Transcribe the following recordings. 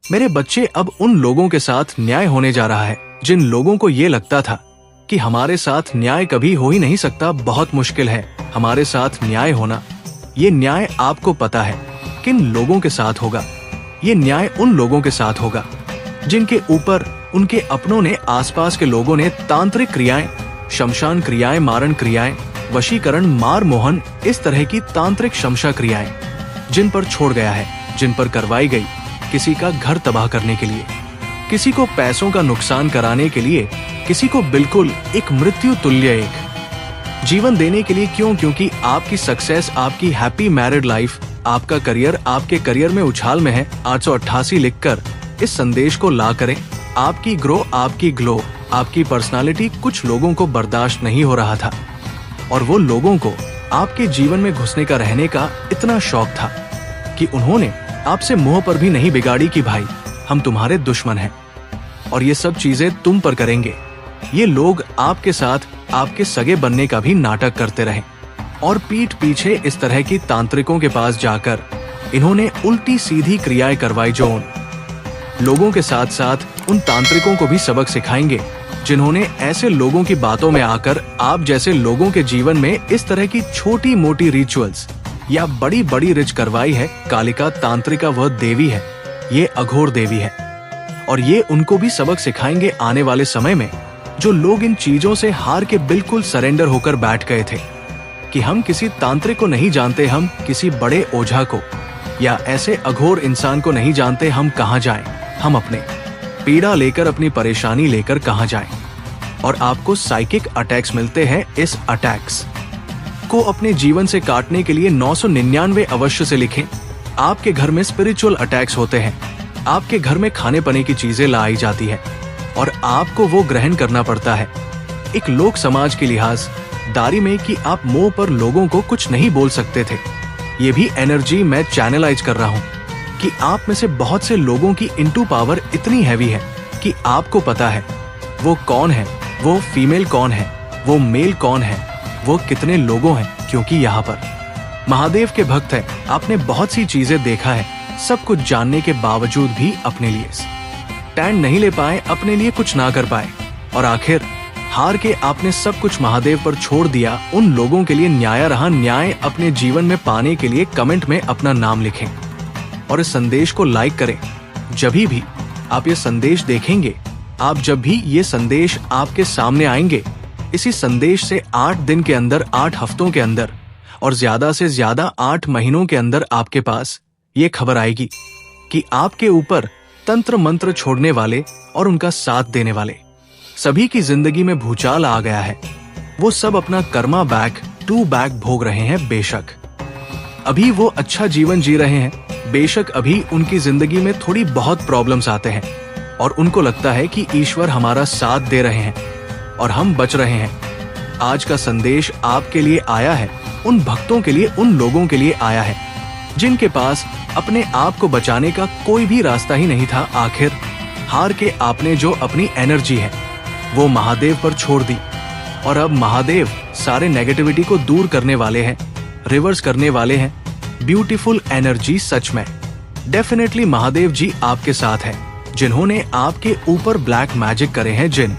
मेरे बच्चे, अब उन लोगों के साथ न्याय होने जा रहा है जिन लोगों को ये लगता था कि हमारे साथ न्याय कभी हो ही नहीं सकता, बहुत मुश्किल है हमारे साथ न्याय होना। ये न्याय आपको पता है किन लोगों के साथ होगा। ये न्याय उन लोगों के साथ होगा जिनके ऊपर उनके अपनों ने, आसपास के लोगों ने तांत्रिक क्रियाएं, शमशान क्रियाएं, मारण क्रियाएं, वशीकरण, मार मोहन, इस तरह की तांत्रिक शमशा क्रियाएं जिन पर छोड़ गया है, जिन पर करवाई गई किसी का घर तबाह करने के लिए, किसी को पैसों का नुकसान कराने के लिए, किसी को बिल्कुल एक मृत्यु तुल्य एक जीवन देने के लिए। क्यों? क्योंकि आपकी सक्सेस, आपकी हैप्पी मैरिड लाइफ, आपका करियर, आपके करियर में उछाल में है। 888 लिखकर इस संदेश को ला करें। आपकी ग्रो, आपकी ग्लो, आपकी पर्सनालिटी कुछ लोगों को बर्दाश्त नहीं हो रहा था और वो लोगों को आपके जीवन में घुसने का, रहने का इतना शौक था कि उन्होंने आपसे मुंह पर भी नहीं बिगाड़ी कि भाई हम तुम्हारे दुश्मन हैं और ये सब चीजें तुम पर करेंगे। ये लोग आपके साथ आपके सगे बनने का भी नाटक करते रहे और पीठ पीछे इस तरह की तांत्रिकों के पास जाकर इन्होंने उल्टी सीधी क्रियाएं करवाई जो उन लोगों के साथ साथ उन तांत्रिकों को भी सबक सिखाएंगे जिन्होंने ऐसे लोगों की बातों में आकर आप जैसे लोगों के जीवन में इस तरह की छोटी मोटी रिचुअल्स या बड़ी बड़ी रिच करवाई है। कालिका तांत्रिका वह देवी है, ये अघोर देवी है और ये उनको भी सबक सिखाएंगे आने वाले समय में। जो लोग इन चीजों से हार के बिल्कुल सरेंडर होकर बैठ गए थे कि हम किसी तांत्रिक को नहीं जानते, हम किसी बड़े ओझा को या ऐसे अघोर इंसान को नहीं जानते, हम कहाँ जाएं, हम अपने पीड़ा लेकर, अपनी परेशानी लेकर कहाँ जाएं। और आपको साइकिक अटैक्स मिलते हैं। इस अटैक्स को अपने जीवन से काटने के लिए 999 अवश्य से लिखें। आपके घर में स्पिरिचुअल अटैक्स होते हैं, आपके घर में खाने पीने की चीजें लाई जाती है और आपको वो ग्रहण करना पड़ता है। एक लोक समाज के लिहाज दारी में कि आप मुंह पर लोगों को कुछ नहीं बोल सकते थे। ये भी एनर्जी मैं चैनलाइज कर रहा हूँ कि आप में से बहुत से लोगों की इनटू पावर इतनी हैवी है कि आपको पता है वो कौन है, वो फीमेल कौन है, वो मेल कौन है, वो कितने लोगों हैं। क्योंकि यहाँ पर महादेव के भक्त हैं, आपने बहुत सी चीजें देखा है, सब कुछ जानने के बावजूद भी अपने लिए स्टैंड नहीं ले पाए, अपने लिए कुछ ना कर पाए और आखिर हार के आपने सब कुछ महादेव पर छोड़ दिया। उन लोगों के लिए न्याय रहा। न्याय अपने जीवन में पाने के लिए कमेंट में अपना नाम लिखें और इस संदेश को लाइक करें। जब भी आप ये संदेश देखेंगे, आप जब भी ये संदेश आपके सामने आएंगे, इसी संदेश से 8 दिन के अंदर, 8 हफ्तों के अंदर और ज्यादा से ज्यादा 8 महीनों के अंदर आपके पास ये खबर आएगी कि आपके ऊपर तंत्र मंत्र छोड़ने वाले और उनका साथ देने वाले सभी की जिंदगी में भूचाल आ गया है। वो सब अपना कर्मा बैक टू बैक भोग रहे हैं। बेशक अभी वो अच्छा जीवन जी रहे हैं, बेशक अभी उनकी जिंदगी में थोड़ी बहुत प्रॉब्लम्स आते हैं और उनको लगता है कि ईश्वर हमारा साथ दे रहे हैं और हम बच रहे हैं। आज का संदेश आपके लिए आया है, उन भक्तों के लिए, उन लोगों के लिए आया है जिनके पास अपने आप को बचाने का कोई भी रास्ता ही नहीं था। आखिर हार के आपने जो अपनी एनर्जी है वो महादेव पर छोड़ दी और अब महादेव सारे नेगेटिविटी को दूर करने वाले हैं, रिवर्स करने वाले हैं। ब्यूटीफुल एनर्जी, सच में डेफिनेटली महादेव जी आपके साथ हैं, जिन्होंने आपके ऊपर ब्लैक मैजिक करे हैं, जिन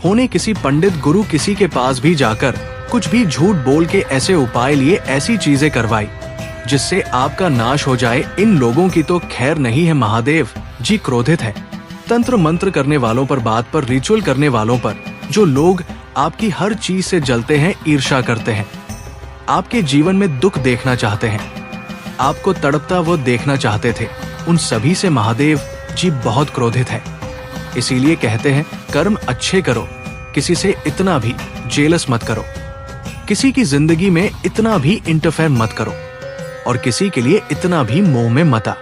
होने किसी पंडित गुरु किसी के पास भी जाकर कुछ भी झूठ बोल के ऐसे उपाय लिए, ऐसी चीजें करवाई जिससे आपका नाश हो जाए। इन लोगों की तो खैर नहीं है। महादेव जी क्रोधित है तंत्र मंत्र करने वालों पर, बात पर, रिचुअल करने वालों पर, जो लोग आपकी हर चीज से जलते हैं, ईर्ष्या करते हैं, आपके जीवन में दुख देखना चाहते हैं, आपको तड़पता वो देखना चाहते थे। उन सभी से महादेव जी बहुत क्रोधित है। इसीलिए कहते हैं कर्म अच्छे करो, किसी से इतना भी जेलस मत करो, किसी की जिंदगी में इतना भी इंटरफेयर मत करो और किसी के लिए इतना भी मोह में मत आ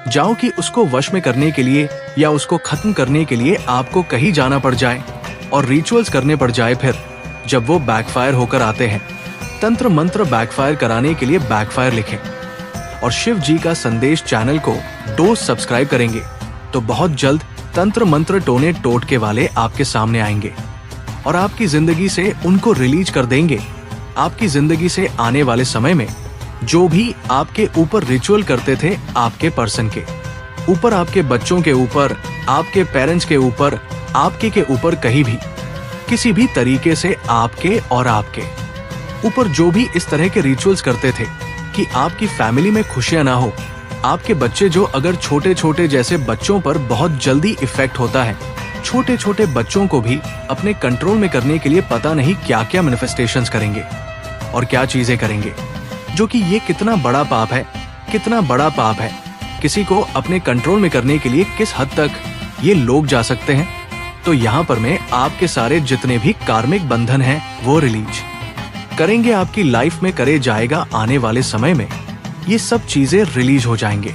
जाओ कि उसको वश में करने के लिए या उसको खत्म करने के लिए आपको कहीं जाना पड़ जाए और रिचुअल्स करने पड़ जाए। फिर जब वो बैकफायर होकर आते हैं, तंत्र मंत्र बैकफायर कराने के लिए बैकफायर लिखें और शिव जी का संदेश चैनल को डोज सब्सक्राइब करेंगे तो बहुत जल्द तंत्र मंत्र टोने टोटके वाले आपके सामने आएंगे और आपकी जिंदगी से उनको रिलीज कर देंगे। आपकी जिंदगी से आने वाले समय में जो भी आपके ऊपर रिचुअल करते थे आपके पर्सन के, ऊपर आपके बच्चों के ऊपर, आपके पेरेंट्स के ऊपर, आपके के ऊपर, कहीं भी किसी भी तरीके से आपके और आपके ऊपर जो भी इस तरह के रिचुअल्स करते थे कि आपकी फैमिली में खुशियां ना हो, आपके बच्चे जो अगर छोटे छोटे जैसे बच्चों पर बहुत जल्दी इफेक्ट होता है, छोटे छोटे बच्चों को भी अपने कंट्रोल में करने के लिए पता नहीं क्या क्या मैनिफेस्टेशंस करेंगे और क्या चीजें करेंगे, जो कि ये कितना बड़ा पाप है, कितना बड़ा पाप है। किसी को अपने कंट्रोल में करने के लिए किस हद तक ये लोग जा सकते हैं। तो यहाँ पर मैं आपके सारे जितने भी कार्मिक बंधन हैं वो रिलीज करेंगे, आपकी लाइफ में करे जाएगा। आने वाले समय में ये सब चीजें रिलीज हो जाएंगे।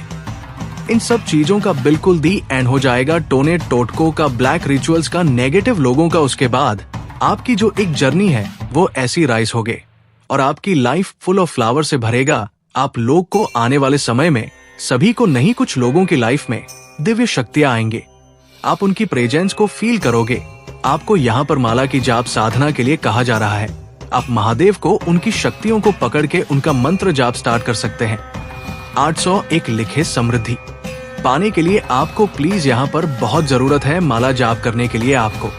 इन सब चीजों का बिल्कुल दी एंड हो जाएगा। टोने टोटको का, ब्लैक रिचुअल्स का, नेगेटिव लोगों का। उसके बाद आपकी जो एक जर्नी है वो ऐसी राइज होगे और आपकी लाइफ फुल ऑफ फ्लावर से भरेगा। आप लोग को आने वाले समय में सभी को नहीं, कुछ लोगों की लाइफ में दिव्य शक्तियां आएंगे। आप उनकी प्रेजेंस को फील करोगे। आपको यहाँ पर माला की जाप साधना के लिए कहा जा रहा है। आप महादेव को, उनकी शक्तियों को पकड़ के उनका मंत्र जाप स्टार्ट कर सकते हैं। 801 लिखे समृद्धि पाने के लिए आपको प्लीज यहाँ पर बहुत जरूरत है माला जाप करने के लिए। आपको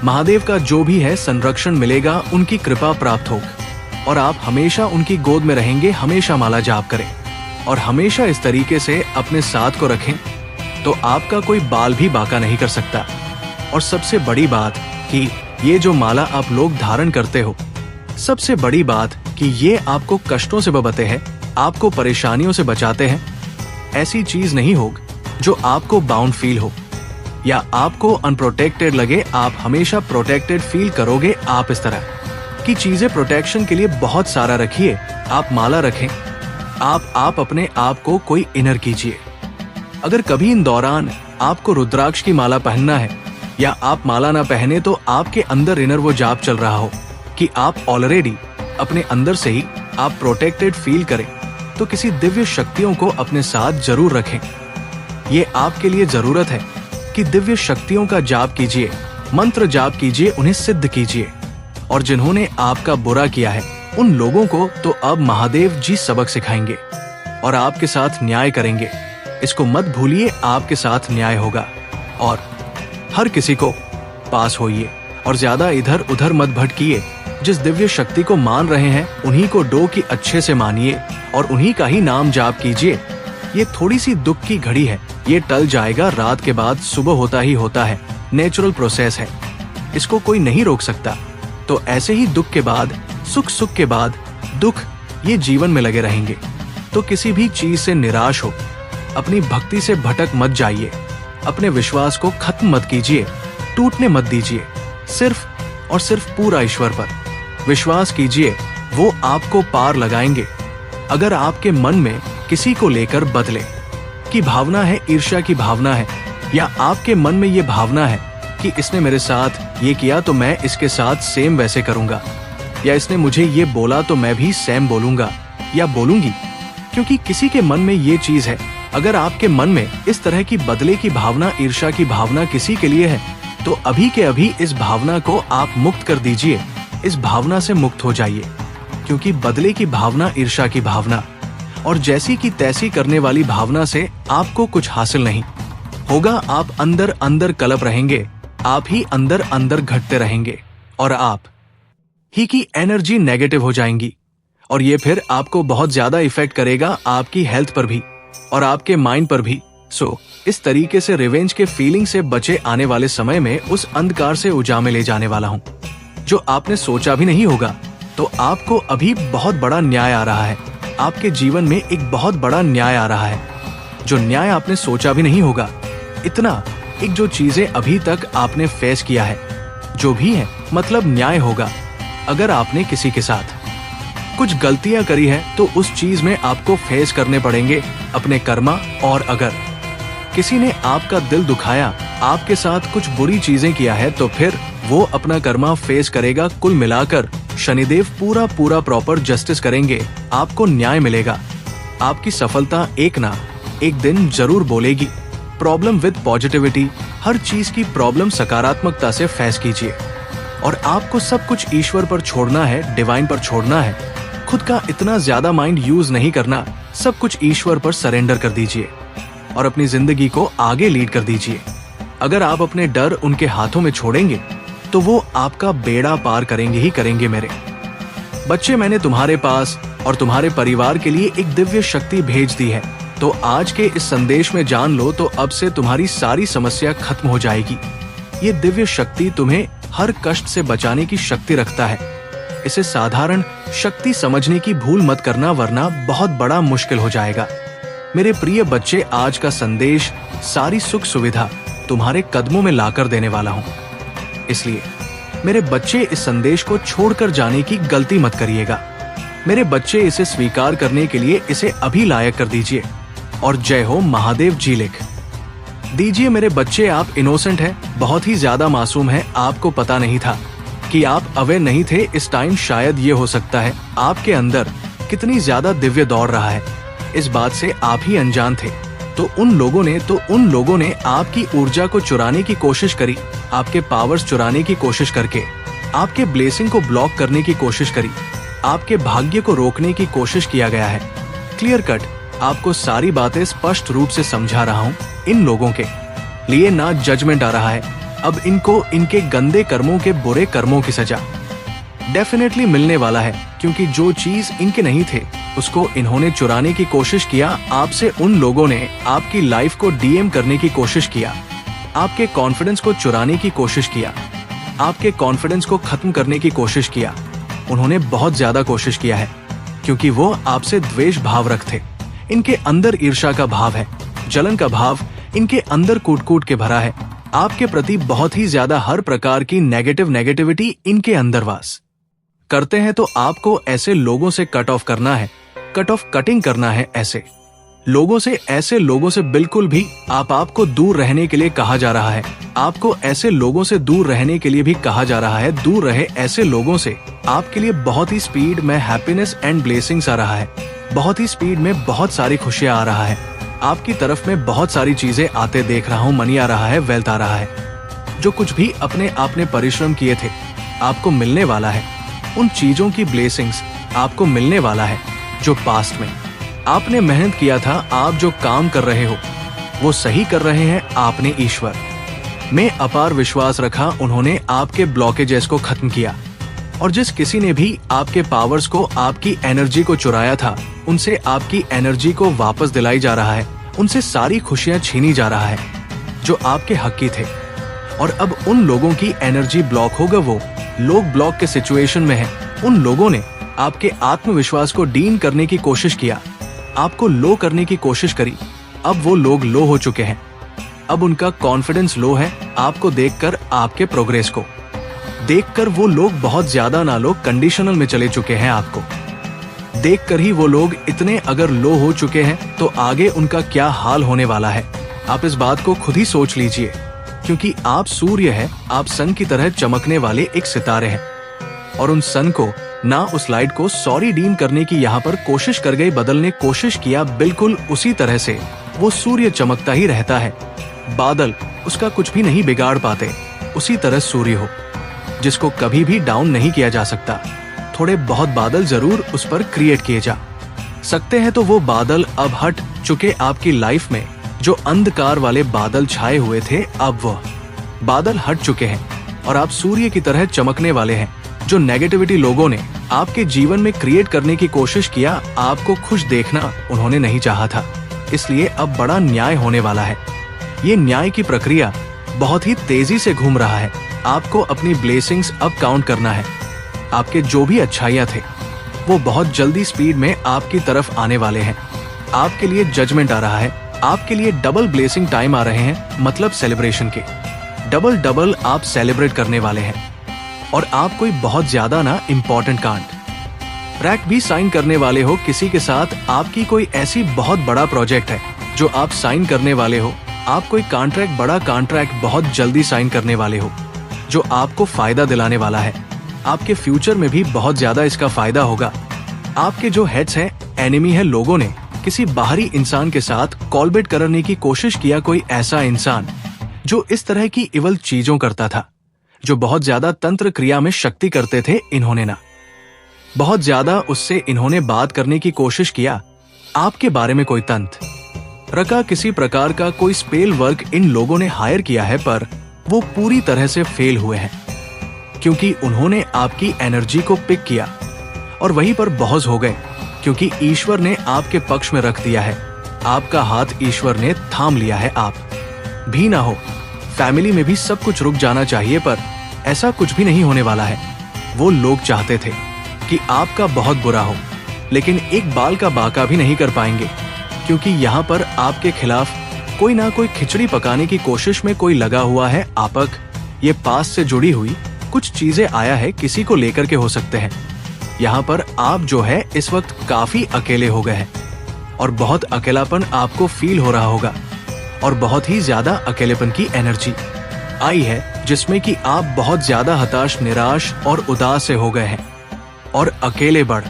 महादेव का जो भी है संरक्षण मिलेगा, उनकी कृपा प्राप्त होगी और आप हमेशा उनकी गोद में रहेंगे। हमेशा माला जाप करें और हमेशा इस तरीके से अपने साथ को रखें तो आपका कोई बाल भी बांका नहीं कर सकता। और सबसे बड़ी बात कि ये जो माला आप लोग धारण करते हो, सबसे बड़ी बात कि ये आपको कष्टों से बचाते हैं, आपको परेशानियों से बचाते हैं। ऐसी चीज नहीं होगी जो आपको बाउंड फील हो या आपको अनप्रोटेक्टेड लगे। आप हमेशा प्रोटेक्टेड फील करोगे। आप इस तरह की चीजें प्रोटेक्शन के लिए बहुत सारा रखिए। आप माला रखें। आप अपने आप को कोई इनर कीजिए। अगर कभी इन दौरान आपको रुद्राक्ष की माला पहनना है या आप माला ना पहने तो आपके अंदर इनर वो जाप चल रहा हो कि आप ऑलरेडी अपने अंदर से ही आप प्रोटेक्टेड फील करें, तो किसी दिव्य शक्तियों को अपने साथ जरूर रखें। ये आपके लिए जरूरत है कि दिव्य शक्तियों का जाप कीजिए, मंत्र जाप कीजिए, उन्हें सिद्ध कीजिए। और जिन्होंने आपका बुरा किया है उन लोगों को तो अब महादेव जी सबक सिखाएंगे और आपके साथ न्याय करेंगे। इसको मत भूलिए, आपके साथ न्याय होगा। और हर किसी को पास होइए और ज्यादा इधर उधर मत भटकिए। जिस दिव्य शक्ति को मान रहे हैं उन्हीं को डो की अच्छे से मानिए और उन्हीं का ही नाम जाप कीजिए। ये थोड़ी सी दुख की घड़ी है, ये टल जाएगा। रात के बाद सुबह होता ही होता है, नेचुरल प्रोसेस है, इसको कोई नहीं रोक सकता। तो ऐसे ही दुख के बाद सुख, सुख के बाद दुख, ये जीवन में लगे रहेंगे। तो किसी भी चीज से निराश हो, अपनी भक्ति से भटक मत जाइए, अपने विश्वास को खत्म मत कीजिए, टूटने मत दीजिए। सिर्फ और सिर्फ पूरा ईश्वर पर विश्वास कीजिए, वो आपको पार लगाएंगे। अगर आपके मन में किसी को लेकर बदले की भावना है, ईर्ष्या की भावना है, या आपके मन में ये भावना है कि इसने मेरे साथ ये किया तो मैं इसके साथ सेम वैसे करूंगा, या इसने मुझे ये बोला तो मैं भी सेम बोलूंगा या बोलूंगी, क्योंकि किसी के मन में ये चीज है। अगर आपके मन में इस तरह की बदले की भावना, ईर्ष्या की भावना किसी के लिए है तो अभी के अभी इस भावना को आप मुक्त कर दीजिए। इस भावना से मुक्त हो जाइए, क्योंकि बदले की भावना, ईर्ष्या की भावना और जैसी की तैसी करने वाली भावना से आपको कुछ हासिल नहीं होगा। आप अंदर अंदर कलप रहेंगे, आप ही अंदर अंदर घटते रहेंगे और आप ही की एनर्जी नेगेटिव हो जाएंगी और ये फिर आपको बहुत ज्यादा इफेक्ट करेगा, आपकी हेल्थ पर भी और आपके माइंड पर भी। सो इस तरीके से रिवेंज के फीलिंग से बचे आने वाले समय में उस अंधकार से उजामे ले जाने वाला हूँ जो आपने सोचा भी नहीं होगा। तो आपको अभी बहुत बड़ा न्याय आ रहा है, आपके जीवन में एक बहुत बड़ा न्याय आ रहा है, जो न्याय आपने सोचा भी नहीं होगा। इतना एक जो चीजें अभी तक आपने फेस किया है, जो भी है, मतलब न्याय होगा। अगर आपने किसी के साथ कुछ गलतियां करी है तो उस चीज में आपको फेस करने पड़ेंगे अपने कर्मा। और अगर किसी ने आपका दिल दुखाया, आपके साथ कुछ बुरी चीजें किया है तो फिर वो अपना कर्मा फेस करेगा। कुल मिलाकर शनिदेव पूरा पूरा प्रॉपर जस्टिस करेंगे, आपको न्याय मिलेगा। आपकी सफलता एक ना एक दिन जरूर बोलेगी। प्रॉब्लम विद पॉजिटिविटी, हर चीज की प्रॉब्लम सकारात्मकता से फेस कीजिए और आपको सब कुछ ईश्वर पर छोड़ना है, डिवाइन पर छोड़ना है। खुद का इतना ज्यादा माइंड यूज नहीं करना, सब कुछ ईश्वर पर सरेंडर कर दीजिए। और अपनी जिंदगी को आगे लीड कर दीजिए। अगर आप अपने डर उनके हाथों में छोड़ेंगे तो वो आपका बेड़ा पार करेंगे ही करेंगे। मेरे बच्चे, मैंने तुम्हारे पास और तुम्हारे परिवार के लिए एक दिव्य शक्ति भेज दी है। तो आज के इस संदेश में जान लो तो अब से तुम्हारी सारी समस्या खत्म हो जाएगी। ये दिव्य शक्ति तुम्हें हर कष्ट से बचाने की शक्ति रखता है। इसे साधारण शक्ति समझने की भूल मत करना, वरना बहुत बड़ा मुश्किल हो जाएगा। मेरे प्रिय बच्चे, आज का संदेश सारी सुख सुविधा तुम्हारे कदमों में लाकर देने वाला हूं। इसलिए मेरे बच्चे, इस संदेश को छोड़कर जाने की गलती मत करिएगा। मेरे बच्चे, इसे स्वीकार करने के लिए इसे अभी लायक कर दीजिए। और जय हो महादेव जी लिख दीजिए। मेरे बच्चे, आप इनोसेंट हैं, बहुत ही ज्यादा मासूम हैं। आपको पता नहीं था कि आप अवेयर नहीं थे इस टाइम। शायद ये हो सकता है आपके अंदर कितनी ज्यादा दिव्य दौड़ रहा है, इस बात से आप ही अनजान थे। तो उन लोगों ने आपकी ऊर्जा को चुराने की कोशिश करी, आपके पावर्स चुराने की कोशिश करके आपके ब्लेसिंग को ब्लॉक करने की कोशिश करी, आपके भाग्य को रोकने की कोशिश किया गया है। क्लियर कट आपको सारी बातें स्पष्ट रूप से समझा रहा हूँ। इन लोगों के लिए ना जजमेंट आ रहा है, अब इनको इनके गंदे कर्मों के बुरे कर्मों की सजा डेफिनेटली मिलने वाला है, क्योंकि जो चीज इनके नहीं थे उसको इन्होंने चुराने की कोशिश किया आपसे। उन लोगों ने आपकी लाइफ को डीएम करने की कोशिश किया, आपके कॉन्फिडेंस को चुराने की कोशिश किया, आपके कॉन्फिडेंस को खत्म करने की कोशिश किया। उन्होंने बहुत ज्यादा कोशिश किया है, क्योंकि वो आपसे द्वेष भाव रखते। इनके अंदर ईर्ष्या का भाव है, जलन का भाव इनके अंदर कूट कूट के भरा है। आपके प्रति बहुत ही ज्यादा हर प्रकार की नेगेटिविटी इनके अंदर वास करते हैं। तो आपको ऐसे लोगों से कट ऑफ करना है, कटिंग करना है। ऐसे लोगों से बिल्कुल भी आपको दूर रहने के लिए कहा जा रहा है। आपको ऐसे लोगों से दूर रहने के लिए भी कहा जा रहा है। दूर रहे ऐसे लोगों से। आपके लिए बहुत ही स्पीड में हैप्पीनेस एंड ब्लेसिंग्स आ रहा है, बहुत ही स्पीड में बहुत सारी खुशियां आ रहा है। आपकी तरफ में बहुत सारी चीजें आते देख रहा हूँ। मनी आ रहा है, वेल्थ आ रहा है। जो कुछ भी अपने आपने परिश्रम किए थे आपको मिलने वाला है। उन चीजों की ब्लेसिंग्स आपको मिलने वाला है जो पास्ट में आपने मेहनत किया था। आप जो काम कर रहे हो वो सही कर रहे हैं। आपने ईश्वर में अपार विश्वास रखा, उन्होंने आपके ब्लॉकेजेस को खत्म किया। और जिस किसी ने भी आपके पावर्स को, आपकी एनर्जी को चुराया था, उनसे आपकी एनर्जी को वापस दिलाई जा रहा है। उनसे सारी खुशियां छीनी जा रहा है जो आपके हक की थे। और अब उन लोगों की एनर्जी ब्लॉक होगा। वो लोग ब्लॉक के सिचुएशन में हैं। उन लोगों ने आपके आत्मविश्वास को डीन करने की कोशिश किया, आपको लो करने की कोशिश करी। अब वो लोग लो हो चुके हैं। अब उनका कॉन्फिडेंस लो है। आपको देखकर, आपके प्रोग्रेस को देखकर वो लोग बहुत ज्यादा ना लोग कंडीशनल में चले चुके हैं। आपको देखकर ही वो लोग इतने अगर लो हो चुके हैं तो आगे उनका क्या हाल होने वाला है, आप इस बात को खुद ही सोच लीजिए। क्योंकि आप सूर्य है, आप सन की तरह चमकने वाले एक सितारे हैं। और उन सन को ना उस लाइट को सॉरी डीम करने की यहाँ पर कोशिश कर गई, बदलने कोशिश किया। बिल्कुल उसी तरह से वो सूर्य चमकता ही रहता है। बादल उसका कुछ भी नहीं बिगाड़ पाते। उसी तरह सूर्य हो जिसको कभी भी डाउन नहीं किया जा सकता। थोड़े बहुत बादल जरूर उस पर क्रिएट किए जा सकते हैं। तो वो बादल अब हट चुके आपकी लाइफ में। जो अंधकार वाले बादल छाए हुए थे, अब वह बादल हट चुके हैं और आप सूर्य की तरह चमकने वाले हैं। जो नेगेटिविटी लोगों ने आपके जीवन में क्रिएट करने की कोशिश किया, आपको खुश देखना उन्होंने नहीं चाहा था। इसलिए अब बड़ा न्याय होने वाला है। ये न्याय की प्रक्रिया बहुत ही तेजी से घूम रहा है। आपको अपनी ब्लेसिंग्स अब काउंट करना है। आपके जो भी अच्छाइयां थे वो बहुत जल्दी स्पीड में आपकी तरफ आने वाले हैं। आपके लिए जजमेंट आ रहा है। आपके लिए डबल ब्लेसिंग टाइम आ रहे हैं, मतलब सेलिब्रेशन के डबल आप सेलिब्रेट करने वाले हैं। और आप कोई बहुत ज्यादा ना इम्पोर्टेंट कॉन्ट्रैक्ट भी साइन करने वाले हो किसी के साथ। आपकी कोई ऐसी बहुत बड़ा प्रोजेक्ट है जो आप साइन करने वाले हो। आप कोई बड़ा कॉन्ट्रैक्ट बहुत जल्दी साइन करने वाले हो जो आपको फायदा दिलाने वाला है। आपके फ्यूचर में भी बहुत ज्यादा इसका फायदा होगा। आपके जो हेड्स हैं, एनिमी है, लोगों ने किसी बाहरी इंसान के साथ कॉलबेट करने की कोशिश किया। कोई ऐसा इंसान जो इस तरह की इवल चीजों करता था, जो बहुत ज्यादा तंत्र क्रिया में शक्ति करते थे, इन्होंने ना बहुत ज्यादा उससे इन्होंने बात करने की कोशिश किया। आपके बारे में कोई तंत्र रका किसी प्रकार का कोई स्पेल वर्क इन लोगों ने हायर किया है, पर वो पूरी तरह से फेल हुए हैं, क्योंकि उन्होंने आपकी एनर्जी को पिक किया और वहीं पर बहस हो गए, क्योंकि ईश्वर ने आपके पक्ष में रख दिया है। आपका हाथ ईश्वर ने थाम लिया है। आप भी ना हो, फैमिली में भी सब कुछ रुक जाना चाहिए, पर ऐसा कुछ भी नहीं होने वाला है। वो लोग चाहते थे कि आपका बहुत बुरा हो, लेकिन एक बाल का बाका भी नहीं कर पाएंगे, क्योंकि यहाँ पर आपके खिलाफ कोई ना कोई खिचड़ी पकाने की कोशिश में कोई लगा हुआ है। आपक ये पास से जुड़ी हुई कुछ चीजें आया है, किसी को लेकर के हो सकते हैं। यहाँ पर आप जो है इस वक्त काफी अकेले हो गए हैं और बहुत अकेलापन आपको फील हो रहा होगा और बहुत ही ज्यादा अकेलेपन की एनर्जी आई है, जिसमें कि आप बहुत ज्यादा हताश, निराश और उदास से हो गए हैं और अकेले बढ़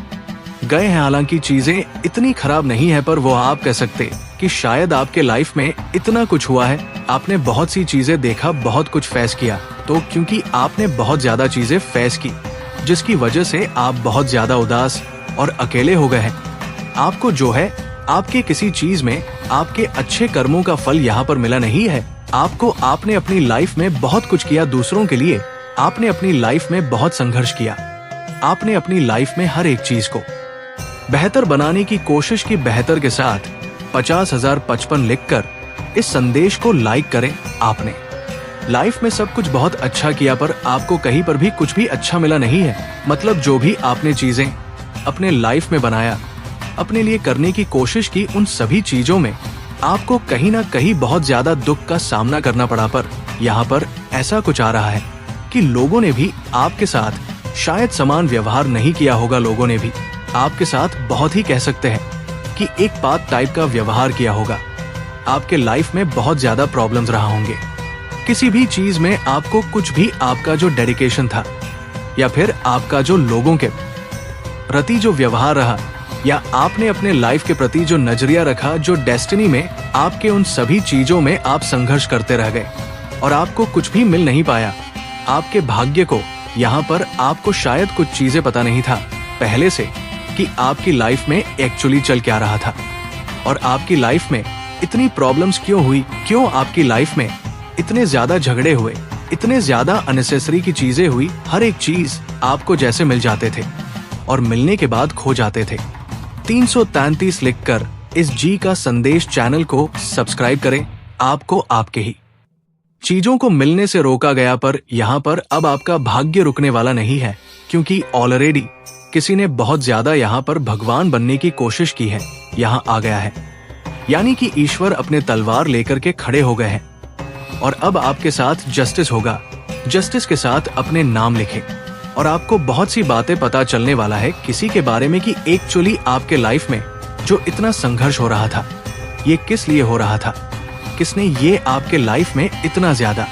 गए हैं। हालांकि चीजें इतनी खराब नहीं है, पर वो आप कह सकते कि शायद आपके लाइफ में इतना कुछ हुआ है, आपने बहुत सी चीजें देखा, बहुत कुछ फेस किया, तो क्योंकि आपने बहुत ज्यादा चीजें फेस की, जिसकी वजह से आप बहुत ज्यादा उदास और अकेले हो गए हैं। आपको जो है आपके किसी चीज में आपके अच्छे कर्मों का फल यहाँ पर मिला नहीं है। आपने अपनी लाइफ में बहुत कुछ किया दूसरों के लिए, आपने अपनी लाइफ में बहुत संघर्ष किया, आपने अपनी लाइफ में हर एक चीज को बेहतर बनाने की कोशिश की। बेहतर के साथ 50,055 लिखकर इस संदेश को लाइक करें। आपने लाइफ में सब कुछ बहुत अच्छा किया, पर आपको कहीं पर भी कुछ भी अच्छा मिला नहीं है। मतलब जो भी आपने चीजें अपने लाइफ में बनाया, अपने लिए करने की कोशिश की, उन सभी चीजों में आपको कहीं ना कहीं बहुत ज्यादा दुख का सामना करना पड़ा। पर यहाँ पर ऐसा कुछ आ रहा है कि लोगों ने भी आपके साथ शायद समान व्यवहार नहीं किया होगा। लोगों ने भी आपके साथ बहुत ही कह सकते हैं कि एक बात टाइप का व्यवहार किया होगा। आपके लाइफ में बहुत ज्यादा प्रॉब्लम्स रहा होंगे। किसी भी चीज में आपको कुछ भी, आपका जो डेडिकेशन था या फिर आपका जो लोगों के प्रति जो व्यवहार रहा, या आपने अपने लाइफ के प्रति जो नजरिया रखा, जो डेस्टिनी में आपके, उन सभी चीजों में आप संघर्ष करते रह गए और आपको कुछ भी मिल नहीं पाया। आपके भाग्य को यहाँ पर आपको शायद कुछ चीजें पता नहीं था पहले से कि आपकी लाइफ में एक्चुअली चल क्या रहा था और आपकी लाइफ में इतनी प्रॉब्लम्स क्यों हुई, क्यों आपकी लाइफ में इतने ज्यादा झगड़े हुए, इतने ज्यादा अननेसेसरी की चीजें हुई। हर एक चीज आपको जैसे मिल जाते थे और मिलने के बाद खो जाते थे। 333 लिखकर इस जी का संदेश चैनल को सब्सक्राइब करें। आपको आपके ही चीजों को मिलने से रोका गया, पर यहाँ पर अब आपका भाग्य रुकने वाला नहीं है, क्योंकि ऑलरेडी किसी ने बहुत ज्यादा यहाँ पर भगवान बनने की कोशिश की है, यहाँ आ गया है। यानी कि ईश्वर अपने तलवार लेकर के खड़े हो गए हैं और अब आपके साथ जस्टिस होगा। जस्टिस के साथ अपने नाम लिखे और आपको बहुत सी बातें पता चलने वाला है किसी के बारे में कि एक्चुअली आपके लाइफ में जो इतना संघर्ष हो रहा था, ये किस लिए हो रहा था, किसने ये आपके लाइफ में इतना ज्यादा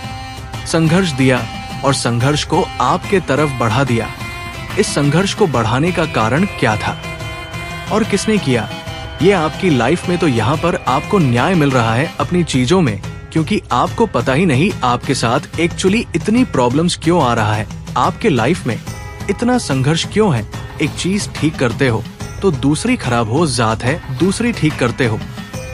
संघर्ष दिया और संघर्ष को आपके तरफ बढ़ा दिया। इस संघर्ष को बढ़ाने का कारण क्या था और किसने किया, ये आपकी लाइफ में तो यहाँ पर आपको न्याय मिल रहा है अपनी चीजों में, क्योंकि आपको पता ही नहीं आपके साथ एक्चुअली इतनी प्रॉब्लम्स क्यों आ रहा है, आपके लाइफ में इतना संघर्ष क्यों है। एक चीज ठीक करते हो तो दूसरी खराब हो जात है, दूसरी ठीक करते हो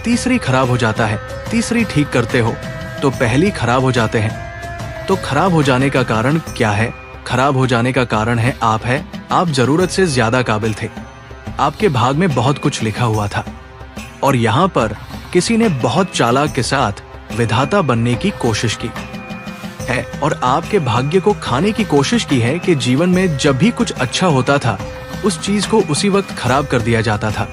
तीसरी खराब हो जाता है, तीसरी ठीक करते हो तो पहली खराब हो जाते हैं। तो खराब हो जाने का कारण क्या है? खराब हो जाने का कारण है आप जरूरत से ज्यादा काबिल थे, आपके भाग में बहुत कुछ लिखा हुआ था और यहाँ पर किसी ने बहुत चालाक के साथ विधाता बनने की कोशिश की है और आपके भाग्य को खाने की कोशिश की है कि जीवन में जब भी कुछ अच्छा होता था उस चीज को उसी वक्त खराब कर दिया जाता था।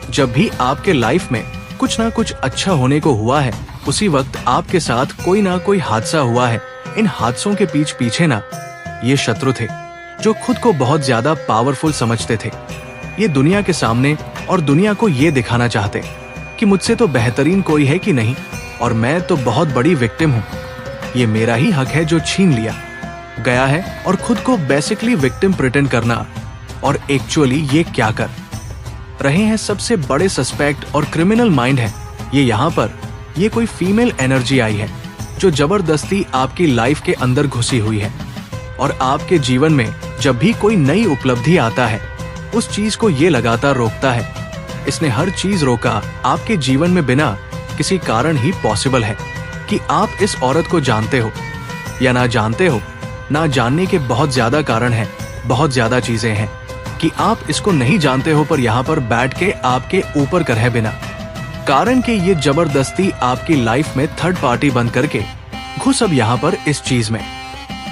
जब भी आपके लाइफ में कुछ ना कुछ अच्छा होने को हुआ है, उसी वक्त आपके साथ कोई ना कोई हादसा हुआ है। इन हादसों के पीछे ना ये शत्रु थे जो खुद को बहुत ज्यादा पावरफुल समझते थे, ये दुनिया के सामने और दुनिया को ये दिखाना चाहते कि मुझसे तो बेहतरीन कोई है कि नहीं और मैं तो बहुत बड़ी विक्टिम हूँ, ये मेरा ही हक है जो छीन लिया गया है। और खुद को बेसिकली विक्टिम प्रिटेंड करना, और एक्चुअली ये क्या कर रहे हैं सबसे बड़े सस्पेक्ट और क्रिमिनल माइंड है ये। यहाँ पर ये कोई फीमेल एनर्जी आई है जो जबरदस्ती आपकी लाइफ के अंदर घुसी हुई है और आपके जीवन में जब भी कोई नई उपलब्धि आता है उस चीज को ये लगातार रोकता है। इसने हर चीज रोका आपके जीवन में बिना किसी कारण ही पॉसिबल है कि आप इस औरत को जानते हो या ना जानते हो। ना जानने के बहुत ज्यादा कारण हैं, बहुत ज्यादा चीजें हैं कि आप इसको नहीं जानते हो, पर यहाँ पर बैठ के आपके ऊपर करे बिना कारण के ये जबरदस्ती आपकी लाइफ में थर्ड पार्टी बन करके घुस अब यहाँ पर इस चीज में।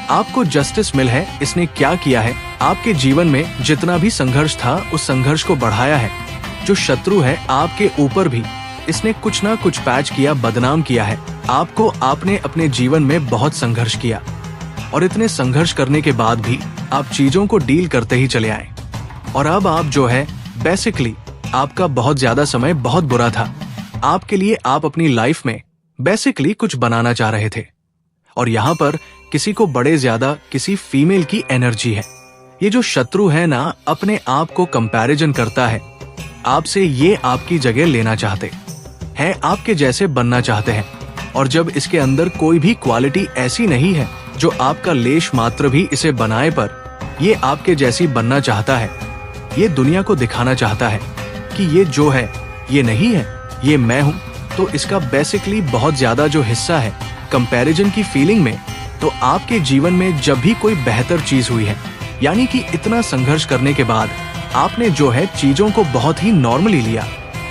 आपको जस्टिस मिल है। इसने क्या किया है, आपके जीवन में जितना भी संघर्ष था उस संघर्ष को बढ़ाया है। जो शत्रु है आपके ऊपर भी इसने कुछ ना कुछ पैच किया, बदनाम किया है आपको। आपने अपने जीवन में बहुत संघर्ष किया और इतने संघर्ष करने के बाद भी आप चीजों को डील करते ही चले आए। और अब आप जो है बेसिकली आपका बहुत ज्यादा समय बहुत बुरा था आपके लिए। आप अपनी लाइफ में बेसिकली कुछ बनाना चाह रहे थे और यहाँ पर किसी को बड़े ज्यादा किसी फीमेल की एनर्जी है। ये जो शत्रु है ना, अपने आप को कंपैरिजन करता है आपसे। ये आपकी जगह लेना चाहते हैं, आपके जैसे बनना चाहते हैं। और जब इसके अंदर कोई भी क्वालिटी ऐसी नहीं है जो आपका लेश मात्र भी इसे बनाए, पर ये आपके जैसी बनना चाहता है। ये दुनिया को दिखाना चाहता है कि ये जो है ये नहीं है, ये मैं हूं। तो इसका बेसिकली बहुत ज्यादा जो हिस्सा है कंपैरिजन की फीलिंग में। तो आपके जीवन में जब भी कोई बेहतर चीज हुई है, यानी कि इतना संघर्ष करने के बाद आपने जो है चीजों को बहुत ही नॉर्मली लिया।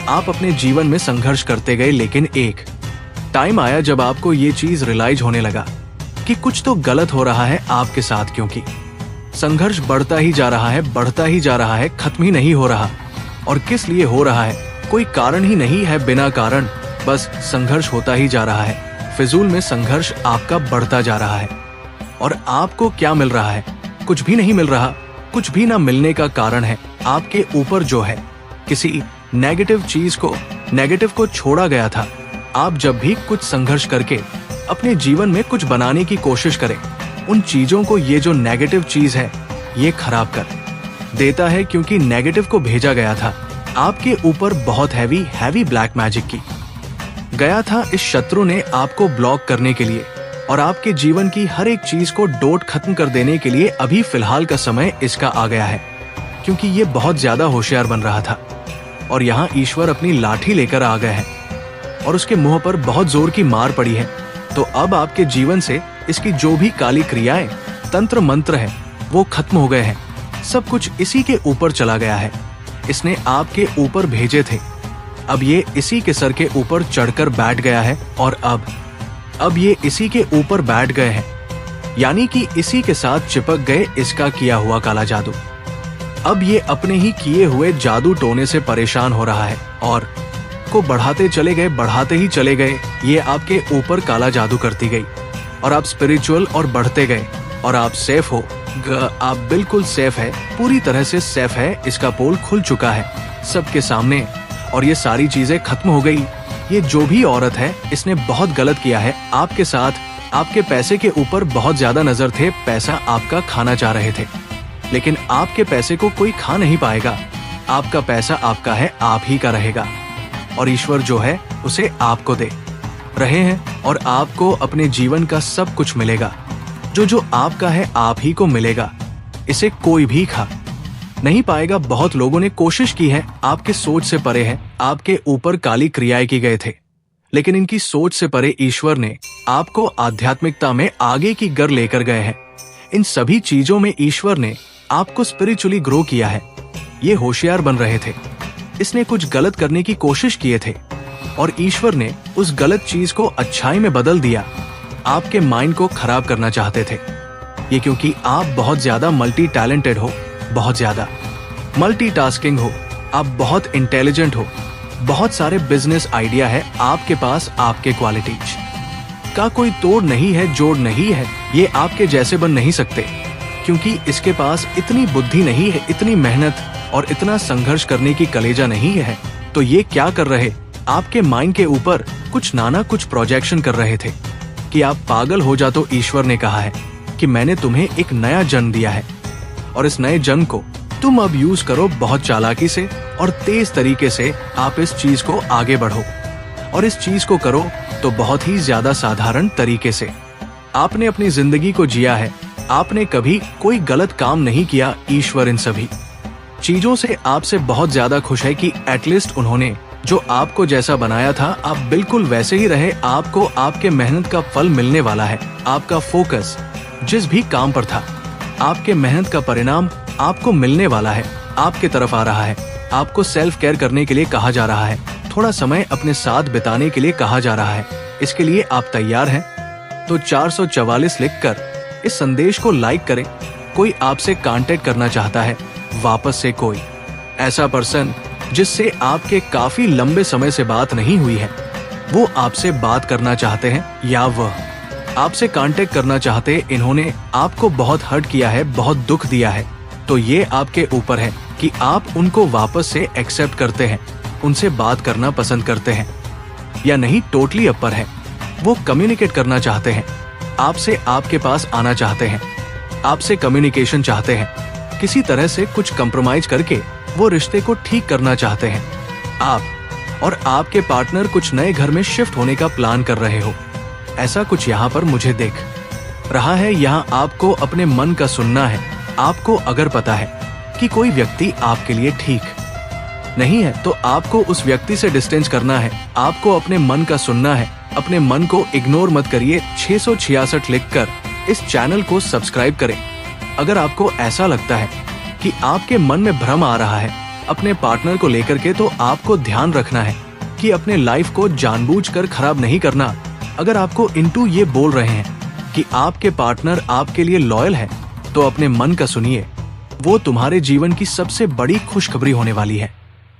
आप अपने जीवन में संघर्ष करते गए, लेकिन एक टाइम आया जब आपको ये चीज रियलाइज होने लगा कि कुछ तो गलत हो रहा है आपके साथ, क्योंकि संघर्ष बढ़ता ही जा रहा है, बढ़ता ही जा रहा है, खत्म ही नहीं हो रहा। और किस लिए हो रहा है, कोई कारण ही नहीं है, बिना कारण बस संघर्ष होता ही जा रहा है। फिजूल में संघर्ष आपका बढ़ता जा रहा है। और आपको क्या मिल रहा है, कुछ भी नहीं मिल रहा। कुछ भी ना मिलने का कारण है आपके ऊपर जो है किसी नेगेटिव चीज को, नेगेटिव को छोड़ा गया था। आप जब भी कुछ संघर्ष करके अपने जीवन में कुछ बनाने की कोशिश करें, उन चीजों को ये जो नेगेटिव चीज है ये खराब कर देता है, क्योंकि नेगेटिव को भेजा गया था आपके ऊपर बहुत हैवी ब्लैक मैजिक की गया था। इस शत्रु ने आपको ब्लॉक करने के लिए और आपके जीवन की हर एक चीज को डोट खत्म कर देने के लिए अभी फिलहाल का समय इसका आ गया है, क्योंकि ये बहुत ज्यादा होशियार बन रहा था। और यहाँ ईश्वर अपनी लाठी लेकर आ गए हैं और उसके मुंह पर बहुत जोर की मार पड़ी है। तो अब आपके जीवन से इसकी जो भी काली क्रियाएं, तंत्र मंत्र है, वो खत्म हो गए हैं। सब कुछ इसी के ऊपर चला गया है। इसने आपके ऊपर भेजे थे, अब ये इसी के सर के ऊपर चढ़कर बैठ गया है। और अब ये इसी के ऊपर बैठ गए हैं, यानी कि इसी के साथ चिपक गए इसका किया हुआ काला जादू। अब ये अपने ही किए हुए जादू टोने से परेशान हो रहा है और को बढ़ाते चले गए, बढ़ाते ही चले गए। ये आपके ऊपर काला जादू करती गई और आप स्पिरिचुअल और बढ़ते गए और आप सेफ हो। आप बिल्कुल सेफ है, पूरी तरह से सेफ है। इसका पोल खुल चुका है सबके सामने और ये सारी चीजें खत्म हो गई। ये जो भी औरत है इसने बहुत गलत किया है आपके साथ। आपके पैसे के ऊपर बहुत ज्यादा नजर थे, पैसा आपका खाना चाह रहे थे, लेकिन आपके पैसे को कोई खा नहीं पाएगा। आपका पैसा आपका है, आप ही का रहेगा और ईश्वर जो है उसे आपको दे रहे हैं और आपको अपने जीवन का सब कुछ मिलेगा। जो आपका है आप ही को मिलेगा, इसे कोई भी खा नहीं पाएगा। बहुत लोगों ने कोशिश की है, आपके सोच से परे है, आपके ऊपर काली क्रियाएं की गए थे, लेकिन इनकी सोच से परे ईश्वर ने आपको आध्यात्मिकता में आगे की गर लेकर गए हैं। इन सभी चीजों में ईश्वर ने आपको स्पिरिचुअली ग्रो किया है। ये होशियार बन रहे थे, इसने कुछ गलत करने की कोशिश किए थे और ईश्वर ने उस गलत चीज को अच्छाई में बदल दिया। आपके माइंड को खराब करना चाहते थे ये, क्योंकि आप बहुत ज्यादा मल्टी टैलेंटेड हो, बहुत ज्यादा मल्टीटास्किंग हो, आप बहुत इंटेलिजेंट हो, बहुत सारे बिजनेस आइडिया है आपके पास। आपके क्वालिटीज का कोई तोड़ नहीं है, जोड़ नहीं है। ये आपके जैसे बन नहीं सकते, क्योंकि इसके पास इतनी बुद्धि नहीं है, इतनी मेहनत और इतना संघर्ष करने की कलेजा नहीं है। तो ये क्या कर रहे, आपके माइंड के ऊपर कुछ नाना कुछ प्रोजेक्शन कर रहे थे कि आप पागल हो जा। तो ईश्वर ने कहा है कि मैंने तुम्हें एक नया जन्म दिया है और इस नए जन्म को तुम अब यूज करो बहुत चालाकी से और तेज तरीके से। आप इस चीज को आगे बढ़ो और इस चीज को करो तो बहुत ही ज्यादा साधारण तरीके से। आपने अपनी जिंदगी को जिया है, आपने कभी कोई गलत काम नहीं किया। ईश्वर इन सभी चीजों से आपसे बहुत ज्यादा खुश है कि एटलीस्ट उन्होंने जो आपको जैसा बनाया था आप बिल्कुल वैसे ही रहे। आपको आपके मेहनत का फल मिलने वाला है। आपका फोकस जिस भी काम पर था, आपके मेहनत का परिणाम आपको मिलने वाला है, आपके तरफ आ रहा है। आपको सेल्फ केयर करने के लिए कहा जा रहा है, थोड़ा समय अपने साथ बिताने के लिए कहा जा रहा है। इसके लिए आप तैयार हैं? तो 444 लिखकर इस संदेश को लाइक करें। कोई आपसे कांटेक्ट करना चाहता है, वापस से कोई ऐसा पर्सन जिससे आपके काफी लंबे समय से बात नहीं हुई है, वो आपसे बात करना चाहते हैं, या वह आपसे कांटेक्ट करना चाहते, इन्होंने आपको बहुत हर्ट किया है, बहुत दुख दिया है, तो ये आपके ऊपर है कि आप उनको वापस से एक्सेप्ट करते हैं, उनसे बात करना पसंद करते हैं या नहीं। टोटली अपर है, वो कम्युनिकेट करना चाहते हैं आपसे, आपके पास आना चाहते हैं, आपसे कम्युनिकेशन चाहते हैं, किसी तरह से कुछ कंप्रोमाइज करके वो रिश्ते को ठीक करना चाहते हैं। आप और आपके पार्टनर कुछ नए घर में शिफ्ट होने का प्लान कर रहे हो, ऐसा कुछ यहाँ पर मुझे दिख रहा है। यहाँ आपको अपने मन का सुनना है। आपको अगर पता है कि कोई व्यक्ति आपके लिए ठीक नहीं है, तो आपको उस व्यक्ति से डिस्टेंस करना है। आपको अपने मन का सुनना है, अपने मन को इग्नोर मत करिए। 666 लिखकर इस चैनल को सब्सक्राइब करें। अगर आपको ऐसा लगता है कि आपके मन में भ्रम आ रहा है अपने पार्टनर को लेकर के, तो आपको ध्यान रखना है कि अपने लाइफ को जानबूझकर खराब नहीं करना। अगर आपको इंटू ये बोल रहे हैं कि आपके पार्टनर आपके लिए लॉयल है, तो अपने मन का सुनिए। वो तुम्हारे जीवन की सबसे बड़ी खुशखबरी होने वाली है,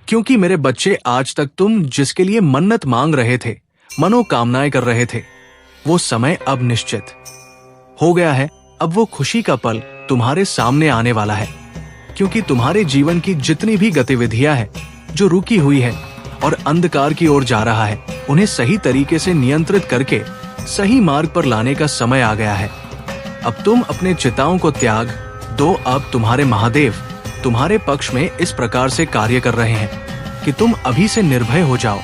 क्योंकि मेरे बच्चे, आज तक तुम जिसके लिए मन्नत मांग रहे थे, मनोकामनाएं कर रहे थे, वो समय अब निश्चित हो गया है। अब वो खुशी का पल तुम्हारे सामने आने वाला है, क्योंकि तुम्हारे जीवन की जितनी भी गतिविधियां हैं जो रुकी हुई है और अंधकार की ओर जा रहा है, उन्हें सही तरीके से नियंत्रित करके सही मार्ग पर लाने का समय आ गया है। अब तुम अपने चिताओं को त्याग दो। अब तुम्हारे महादेव तुम्हारे पक्ष में इस प्रकार से कार्य कर रहे हैं कि तुम अभी से निर्भय हो जाओ,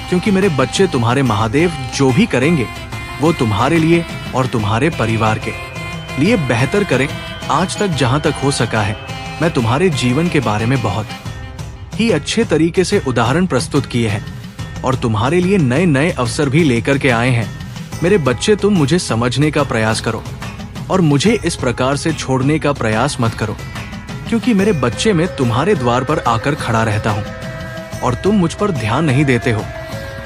क्योंकि मेरे बच्चे, तुम्हारे महादेव जो भी करेंगे वो तुम्हारे लिए और तुम्हारे परिवार के लिए बेहतर करें। आज तक जहां तक हो सका है, मैं तुम्हारे जीवन के बारे में बहुत ही अच्छे तरीके से उदाहरण प्रस्तुत किए हैं और तुम्हारे लिए नए नए अवसर भी लेकर के आए हैं। मेरे बच्चे, तुम मुझे समझने का प्रयास करो और मुझे इस प्रकार से छोड़ने का प्रयास मत करो, क्योंकि मेरे बच्चे, मैं तुम्हारे द्वार पर आकर खड़ा रहता हूँ और तुम मुझ पर ध्यान नहीं देते हो।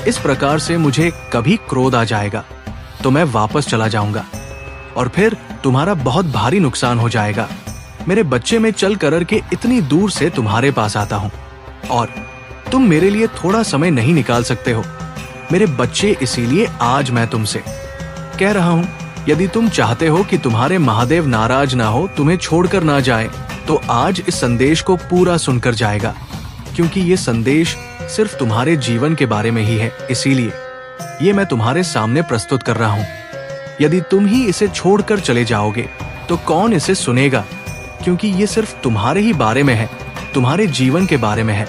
इस प्रकार से मुझे कभी क्रोध आ जाएगा तो मैं वापस चला जाऊंगा और फिर तुम्हारा बहुत भारी नुकसान हो जाएगा। मेरे बच्चे, में चल कर के इतनी दूर से तुम्हारे पास आता हूँ और तुम मेरे लिए थोड़ा समय नहीं निकाल सकते हो। मेरे बच्चे, इसीलिए आज मैं तुमसे कह रहा हूँ, यदि तुम चाहते हो कि तुम्हारे महादेव नाराज ना हो, तुम्हें छोड़कर ना जाए, तो आज इस संदेश को पूरा सुनकर जाएगा, क्योंकि ये संदेश सिर्फ तुम्हारे जीवन के बारे में ही है। इसीलिए ये मैं तुम्हारे सामने प्रस्तुत कर रहा हूँ। यदि तुम ही इसे छोड़कर चले जाओगे तो कौन इसे सुनेगा, क्योंकि ये सिर्फ तुम्हारे ही बारे में है, तुम्हारे जीवन के बारे में है।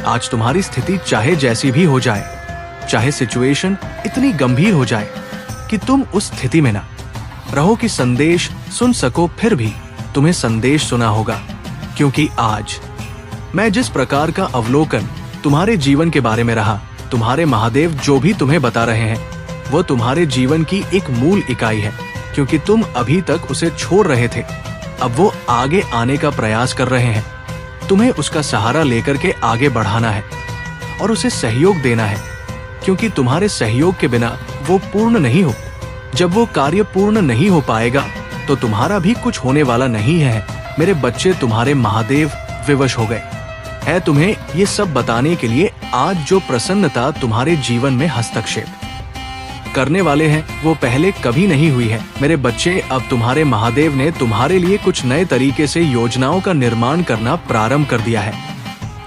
आज तुम्हारी स्थिति चाहे जैसी भी हो जाए, चाहे सिचुएशन इतनी गंभीर हो जाए कि तुम उस स्थिति में ना रहो कि संदेश सुन सको, फिर भी तुम्हें संदेश सुना होगा, क्योंकि आज मैं जिस प्रकार का अवलोकन तुम्हारे जीवन के बारे में रहा, तुम्हारे महादेव जो भी तुम्हें बता रहे हैं, वो तुम्हारे जीवन की एक मूल इकाई है, क्योंकि तुम अभी तक उसे छोड़ रहे थे। अब वो आगे आने का प्रयास कर रहे हैं। तुम्हें उसका सहारा लेकर के आगे बढ़ाना है और उसे सहयोग देना है, क्योंकि तुम्हारे सहयोग के बिना वो पूर्ण नहीं हो। जब वो कार्य पूर्ण नहीं हो पाएगा तो तुम्हारा भी कुछ होने वाला नहीं है। मेरे बच्चे, तुम्हारे महादेव विवश हो गए है तुम्हें ये सब बताने के लिए। आज जो प्रसन्नता तुम्हारे जीवन में हस्तक्षेप करने वाले हैं, वो पहले कभी नहीं हुई है। मेरे बच्चे, अब तुम्हारे महादेव ने तुम्हारे लिए कुछ नए तरीके से योजनाओं का निर्माण करना प्रारंभ कर दिया है।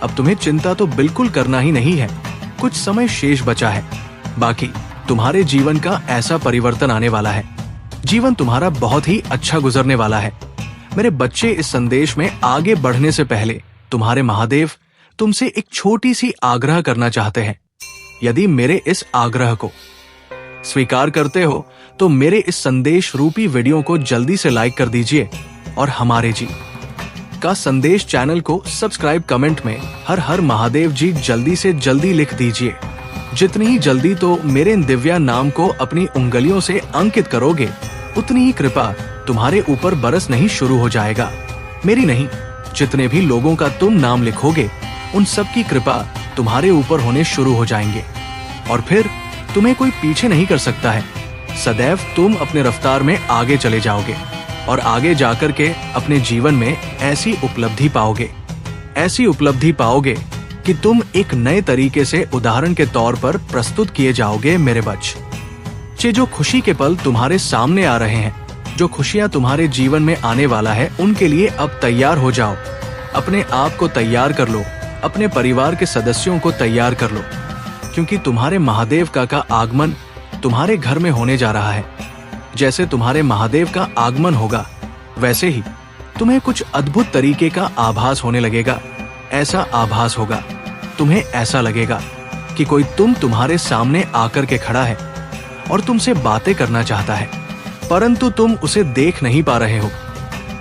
अब तुम्हें चिंता तो बिल्कुल करना ही नहीं है। कुछ समय शेष बचा है, बाकी तुम्हारे जीवन का ऐसा परिवर्तन आने वाला है, जीवन तुम्हारा बहुत ही अच्छा गुजरने वाला है। मेरे बच्चे, इस संदेश में आगे बढ़ने से पहले तुम्हारे महादेव तुमसे एक छोटी सी आग्रह करना चाहते हैं। यदि मेरे इस आग्रह को स्वीकार करते हो तो मेरे इस संदेश रूपी वीडियो को जल्दी से लाइक कर दीजिए और हमारे जी का संदेश चैनल को सब्सक्राइब, कमेंट में हर हर महादेव जी जल्दी से जल्दी लिख दीजिए। जितनी ही जल्दी तो मेरे इन दिव्या नाम को अपनी उंगलियों से अंकित करोगे, उतनी ही कृपा तुम्हारे ऊपर बरस नहीं शुरू हो जाएगा। मेरी नहीं, जितने भी लोगों का तुम नाम लिखोगे उन सब की कृपा तुम्हारे ऊपर होने शुरू हो जाएंगे और फिर तुम्हें कोई पीछे नहीं कर सकता है। सदैव तुम अपने रफ्तार में आगे चले जाओगे और आगे जाकर के अपने जीवन में ऐसी उपलब्धि पाओगे कि तुम एक नए तरीके से उदाहरण के तौर पर प्रस्तुत किए जाओगे। मेरे बच्चे, जो खुशी के पल तुम्हारे सामने आ रहे हैं, जो खुशियां तुम्हारे जीवन में आने वाला है, उनके लिए अब तैयार हो जाओ। अपने आप को तैयार कर लो, अपने परिवार के सदस्यों को तैयार कर लो, क्योंकि तुम्हारे महादेव का आगमन तुम्हारे घर में होने जा रहा है। जैसे तुम्हारे महादेव का आगमन होगा, वैसे ही तुम्हें कुछ अद्भुत तरीके का आभास होने लगेगा। ऐसा आभास होगा, तुम्हें ऐसा लगेगा कि कोई तुम्हारे सामने आकर के खड़ा है और तुमसे बातें करना चाहता है, परंतु तुम उसे देख नहीं पा रहे हो।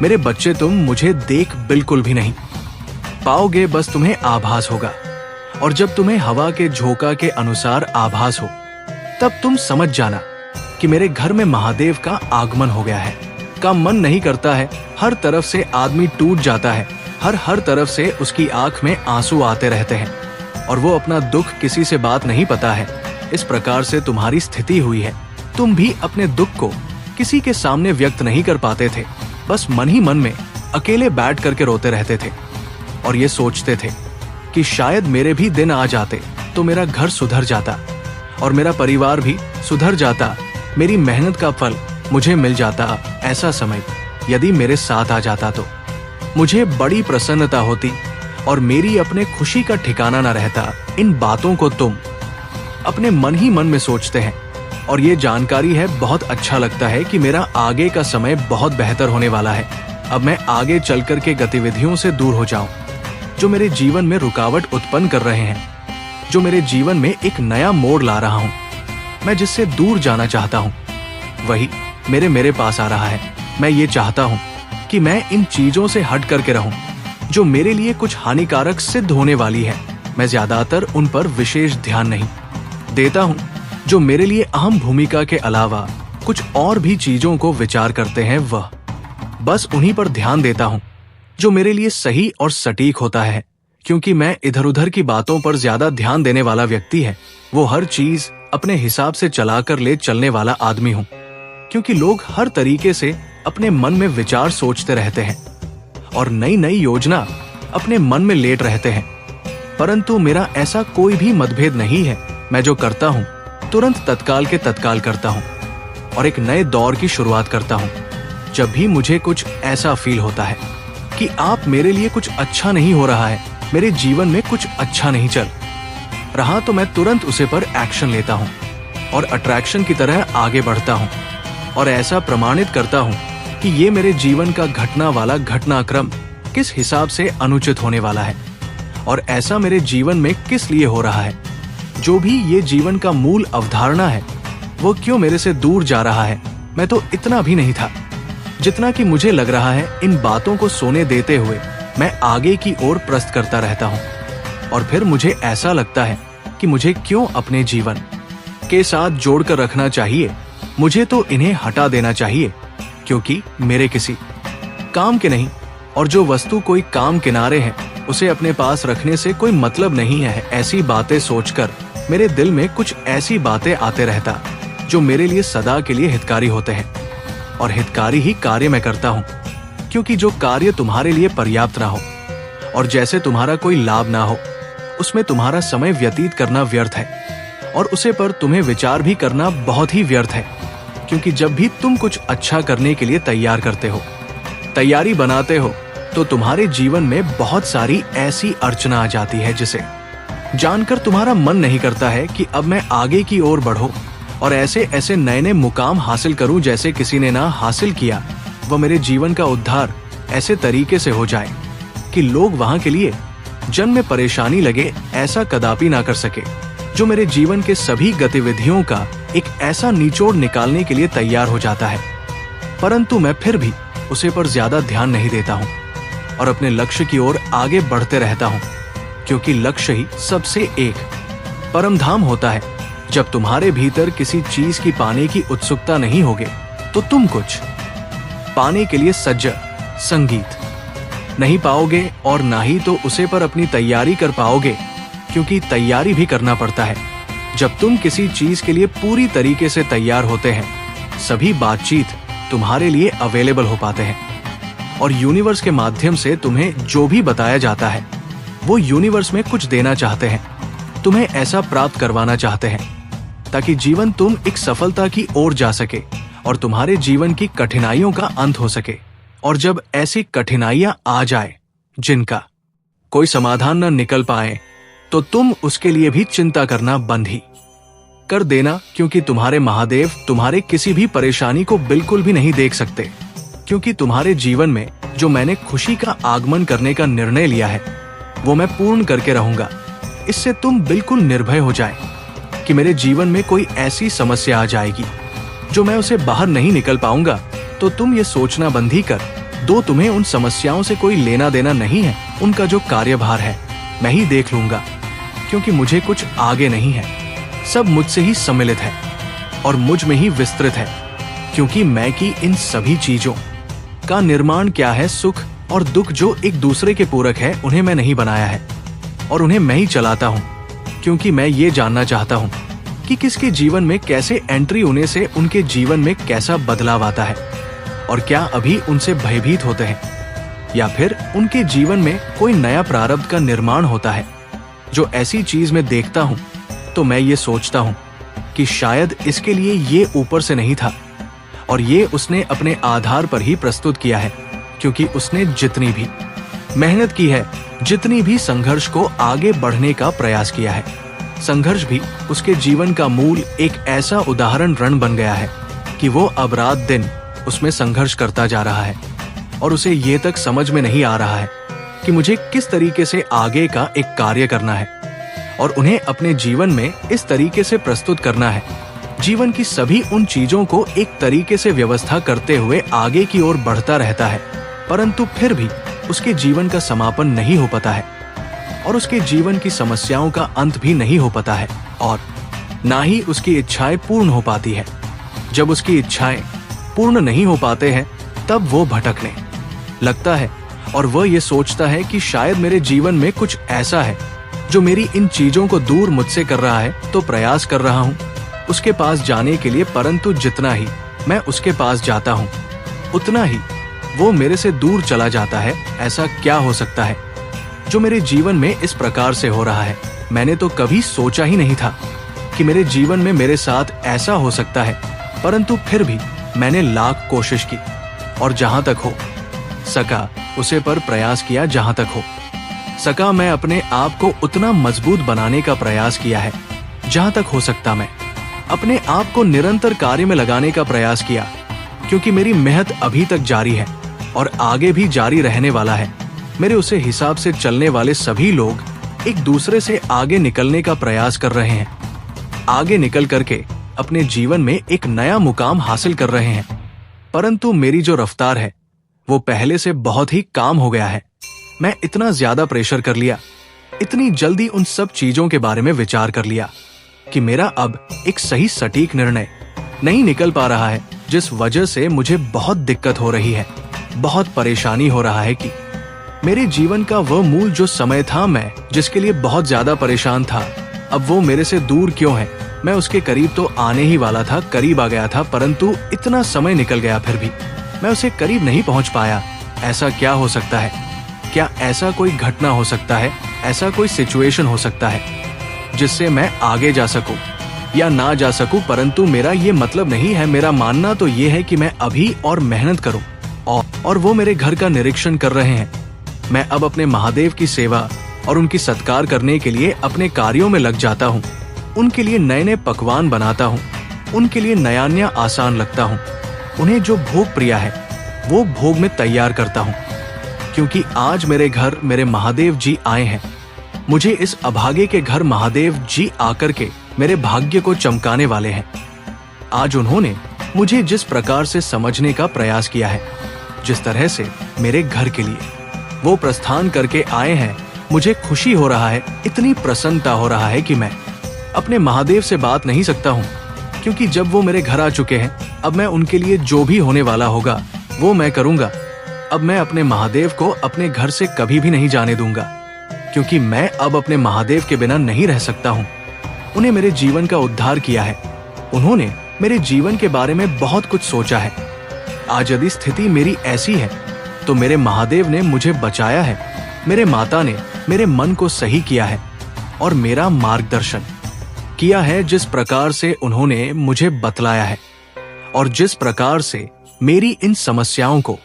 मेरे बच्चे, तुम मुझे देख बिल्कुल भी नहीं पाओगे, बस तुम्हें आभास होगा। और जब तुम्हें हवा के झोंका के अनुसार आभास हो, तब तुम समझ जाना कि मेरे घर में महादेव का आगमन हो गया है। का मन नहीं करता है, हर तरफ से आदमी टूट जाता है, हर तरफ से उसकी आंख में आंसू आते रहते हैं और वो अपना दुख किसी से बात नहीं पता है। इस प्रकार से तुम्हारी स्थिति हुई है। तुम भी अपने दुख को किसी के सामने व्यक्त नहीं कर पाते थे, बस मन ही मन में अकेले बैठ करके रोते रहते थे और ये सोचते थे कि शायद मेरे भी दिन आ जाते तो मेरा घर सुधर जाता और मेरा परिवार भी सुधर जाता, मेरी मेहनत का फल मुझे मिल जाता। ऐसा समय यदि मेरे साथ आ जाता तो मुझे बड़ी प्रसन्नता होती और मेरी अपने खुशी का ठिकाना न रहता। इन बातों को तुम अपने मन ही मन में सोचते हैं और ये जानकारी है, बहुत अच्छा लगता है कि मेरा आगे का समय बहुत बेहतर होने वाला है। अब मैं आगे चल कर के गतिविधियों से दूर हो जाऊं जो मेरे जीवन में रुकावट उत्पन्न कर रहे हैं, जो मेरे जीवन में एक नया मोड़ ला रहा हूं। मैं जिससे दूर जाना चाहता हूं, वही मेरे पास आ रहा है। मैं ये चाहता हूं कि मैं इन चीजों से हट करके रहूं जो मेरे लिए कुछ हानिकारक सिद्ध होने वाली है। मैं ज्यादातर उन पर विशेष ध्यान नहीं देता हूं जो मेरे लिए अहम भूमिका के अलावा कुछ और भी चीजों को विचार करते हैं। वह बस उन्हीं पर ध्यान देता हूं जो मेरे लिए सही और सटीक होता है, क्योंकि मैं इधर उधर की बातों पर ज्यादा ध्यान देने वाला व्यक्ति है। वो हर चीज अपने हिसाब से चलाकर ले चलने वाला आदमी हूं, क्योंकि लोग हर तरीके से अपने मन में विचार सोचते रहते हैं और नई नई योजना अपने मन में लेट रहते हैं, परंतु मेरा ऐसा कोई भी मतभेद नहीं है। मैं जो करता हूं तुरंत तत्काल के तत्काल करता हूं और एक नए दौर की शुरुआत करता हूं। जब भी मुझे कुछ ऐसा फील होता है कि आप मेरे लिए कुछ अच्छा नहीं हो रहा है, मेरे जीवन में कुछ अच्छा नहीं चल रहा, तो मैं तुरंत उसे पर एक्शन लेता हूं और अट्रैक्शन की तरह आगे बढ़ता हूं और ऐसा प्रमाणित करता हूं कि ये मेरे जीवन का घटना वाला घटनाक्रम किस हिसाब से अनुचित होने वाला है और ऐसा मेरे जीवन में किस लिए हो रहा है। जो भी ये जीवन का मूल अवधारणा है, वो क्यों मेरे से दूर जा रहा है। मैं तो इतना भी नहीं था जितना कि मुझे लग रहा है। इन बातों को सोने देते हुए मैं आगे की ओर प्रस्त करता रहता हूँ और फिर मुझे ऐसा लगता है कि मुझे क्यों अपने जीवन के साथ जोड़कर रखना चाहिए। मुझे तो इन्हें हटा देना चाहिए, क्योंकि मेरे किसी काम के नहीं और जो वस्तु कोई काम किनारे है उसे अपने पास रखने से कोई मतलब नहीं है। ऐसी बातें सोचकर मेरे दिल में कुछ ऐसी बातें आते रहता जो मेरे लिए सदा के लिए हितकारी होते हैं और हितकारी ही कार्य मैं करता हूँ, क्योंकि जो कार्य तुम्हारे लिए पर्याप्त ना हो और जैसे तुम्हारा कोई लाभ ना हो, उसमें तुम्हारा समय व्यतीत करना व्यर्थ है और उसे पर तुम्हें विचार भी करना बहुत ही व्यर्थ है। क्योंकि जब भी तुम कुछ अच्छा करने के लिए तैयार करते हो, तैयारी बनाते हो, तो तुम्हारे जीवन में बहुत सारी ऐसी अड़चना आ जाती है जिसे जानकर तुम्हारा मन नहीं करता है कि अब मैं आगे की ओर बढ़ूं और ऐसे ऐसे नए नए मुकाम हासिल करूं जैसे किसी ने ना हासिल किया। वह मेरे जीवन का उद्धार ऐसे तरीके से हो जाए कि लोग वहां के लिए जन में परेशानी लगे, ऐसा कदापि ना कर सके। जो मेरे जीवन के सभी गतिविधियों का एक ऐसा निचोड़ निकालने के लिए तैयार हो जाता है, परंतु मैं फिर भी उसे पर ज्यादा ध्यान नहीं देता हूँ, और अपने लक्ष्य की ओर आगे बढ़ते रहता हूँ, क्योंकि लक्ष्य ही सबसे एक परम धाम होता है। जब तुम्हारे भीतर किसी चीज की पाने की उत्सुकता नहीं होगे तो तुम कुछ पाने के लिए सज्ज संगीत नहीं पाओगे और ना ही तो उसे पर अपनी तैयारी कर पाओगे, क्योंकि तैयारी भी करना पड़ता है। जब तुम किसी चीज के लिए पूरी तरीके से तैयार होते हैं, सभी बातचीत तुम्हारे लिए अवेलेबल हो पाते हैं और यूनिवर्स के माध्यम से तुम्हें जो भी बताया जाता है वो यूनिवर्स में कुछ देना चाहते हैं, तुम्हें ऐसा प्राप्त करवाना चाहते हैं ताकि जीवन तुम एक सफलता की ओर जा सके और तुम्हारे जीवन की कठिनाइयों का अंत हो सके। और जब ऐसी कठिनाइयां आ जाए जिनका कोई समाधान न निकल पाए, तो तुम उसके लिए भी चिंता करना बंद ही कर देना, क्योंकि तुम्हारे महादेव तुम्हारे किसी भी परेशानी को बिल्कुल भी नहीं देख सकते। क्योंकि तुम्हारे जीवन में जो मैंने खुशी का आगमन करने का निर्णय लिया है वो मैं पूर्ण करके रहूंगा। इससे तुम बिल्कुल निर्भय हो जाए कि मेरे जीवन में कोई ऐसी समस्या आ जाएगी जो मैं उसे बाहर नहीं निकल पाऊंगा, तो तुम ये सोचना बंद ही कर दो तुम्हें उन समस्याओं से कोई लेना देना नहीं है। उनका जो कार्यभार है मैं ही देख लूंगा, क्योंकि मुझे कुछ आगे नहीं है, सब मुझसे ही सम्मिलित है और मुझ में ही विस्तृत है। क्योंकि मैं की इन सभी चीजों का निर्माण क्या है, सुख और दुख जो एक दूसरे के पूरक है, उन्हें मैं नहीं बनाया है और उन्हें मैं ही चलाता हूँ। क्योंकि मैं ये जानना चाहता हूँ कि किसके जीवन में कैसे एंट्री होने से उनके जीवन में कैसा बदलाव आता है और क्या अभी उनसे भयभीत होते हैं या फिर उनके जीवन में कोई नया प्रारब्ध का निर्माण होता है। जो ऐसी चीज मैं देखता हूँ तो मैं ये सोचता हूँ कि शायद इसके लिए ये ऊपर से नहीं था और ये उसने अपने आधार पर ही प्रस्तुत किया है, क्योंकि उसने जितनी भी मेहनत की है, जितनी भी संघर्ष को आगे बढ़ने का प्रयास किया है, संघर्ष भी उसके जीवन का मूल एक ऐसा उदाहरण रण बन गया है कि वो अब रात दिन उसमें संघर्ष करता जा रहा है और उसे ये तक समझ में नहीं आ रहा है कि मुझे किस तरीके से आगे का एक कार्य करना है और उन्हें अपने जीवन में इस तरीके से प्रस्तुत करना है। जीवन की सभी उन चीजों को एक तरीके से व्यवस्था करते हुए आगे की ओर बढ़ता रहता है, परंतु फिर भी उसके जीवन का समापन नहीं हो पाता है और उसके जीवन की समस्याओं का अंत भी नहीं हो पाता है और ना ही उसकी इच्छाएं पूर्ण हो पाती है। जब उसकी इच्छाएं पूर्ण नहीं हो पाते हैं तब वो भटकने लगता है और वह ये सोचता है कि शायद मेरे जीवन में कुछ ऐसा है जो मेरी इन चीजों को दूर मुझसे कर रहा है। तो प्रयास कर रहा हूँ उसके पास जाने के लिए, परंतु जितना ही मैं उसके पास जाता हूँ उतना ही वो मेरे से दूर चला जाता है। ऐसा क्या हो सकता है जो मेरे जीवन में इस प्रकार से हो रहा है? मैंने तो कभी सोचा ही नहीं था कि मेरे जीवन में मेरे साथ ऐसा हो सकता है, परंतु फिर भी मैंने लाख कोशिश की और जहां तक हो सका उसे पर प्रयास किया। जहां तक हो सका मैं अपने आप को उतना मजबूत बनाने का प्रयास किया है। जहां तक हो सकता मैं अपने आप को निरंतर कार्य में लगाने का प्रयास किया, क्योंकि मेरी मेहनत अभी तक जारी है और आगे भी जारी रहने वाला है। मेरे उसे हिसाब से चलने वाले सभी लोग एक दूसरे से आगे निकलने का प्रयास कर रहे हैं, आगे निकल करके अपने जीवन में एक नया मुकाम हासिल कर रहे हैं। परंतु मेरी जो रफ्तार है वो पहले से बहुत ही काम हो गया है। मैं इतना ज्यादा प्रेशर कर लिया, इतनी जल्दी उन सब चीजों के बारे में विचार कर लिया कि मेरा अब एक सही सटीक निर्णय नहीं निकल पा रहा है, जिस वजह से मुझे बहुत दिक्कत हो रही है, बहुत परेशानी हो रहा है कि मेरे जीवन का वह मूल जो समय था, मैं जिसके लिए बहुत ज्यादा परेशान था, अब वो मेरे से दूर क्यों है। मैं उसके करीब तो आने ही वाला था, करीब आ गया था, परंतु इतना समय निकल गया फिर भी मैं उसे करीब नहीं पहुंच पाया। ऐसा क्या हो सकता है? क्या ऐसा कोई घटना हो सकता है, ऐसा कोई सिचुएशन हो सकता है जिससे मैं आगे जा सकूं या ना जा सकूं? परंतु मेरा ये मतलब नहीं है। मेरा मानना तो ये है कि मैं अभी और मेहनत करूं और वो मेरे घर का निरीक्षण कर रहे हैं। मैं अब अपने महादेव की सेवा और उनकी सत्कार करने के लिए अपने कार्यों में लग जाता हूँ। उनके लिए नए नए पकवान बनाता हूँ, उनके लिए नया नया आसान लगता हूँ। उन्हें जो भोग प्रिय है वो भोग में तैयार करता हूँ, क्योंकि आज मेरे घर मेरे महादेव जी आए हैं। मुझे इस अभागे के घर महादेव जी आकर के मेरे भाग्य को चमकाने वाले हैं। आज उन्होंने मुझे जिस प्रकार से समझने का प्रयास किया है, जिस तरह से मेरे घर के लिए वो प्रस्थान करके आए हैं, मुझे खुशी हो रहा है, इतनी प्रसन्नता हो रहा है कि मैं अपने महादेव से बात नहीं सकता हूँ, क्योंकि जब वो मेरे घर आ चुके हैं, अब मैं उनके लिए जो भी होने वाला होगा वो मैं करूंगा। अब मैं अपने महादेव को अपने घर से कभी भी नहीं जाने दूंगा, क्योंकि मैं अब अपने महादेव के बिना नहीं रह सकता हूँ। उन्हें मेरे जीवन का उद्धार किया है, उन्होंने मेरे जीवन के बारे में बहुत कुछ सोचा है। आज यदि स्थिति मेरी ऐसी है तो मेरे महादेव ने मुझे बचाया है, मेरे माता ने मेरे मन को सही किया है और मेरा मार्गदर्शन किया है, जिस प्रकार से उन्होंने मुझे बतलाया है और जिस प्रकार से मेरी इन समस्याओं को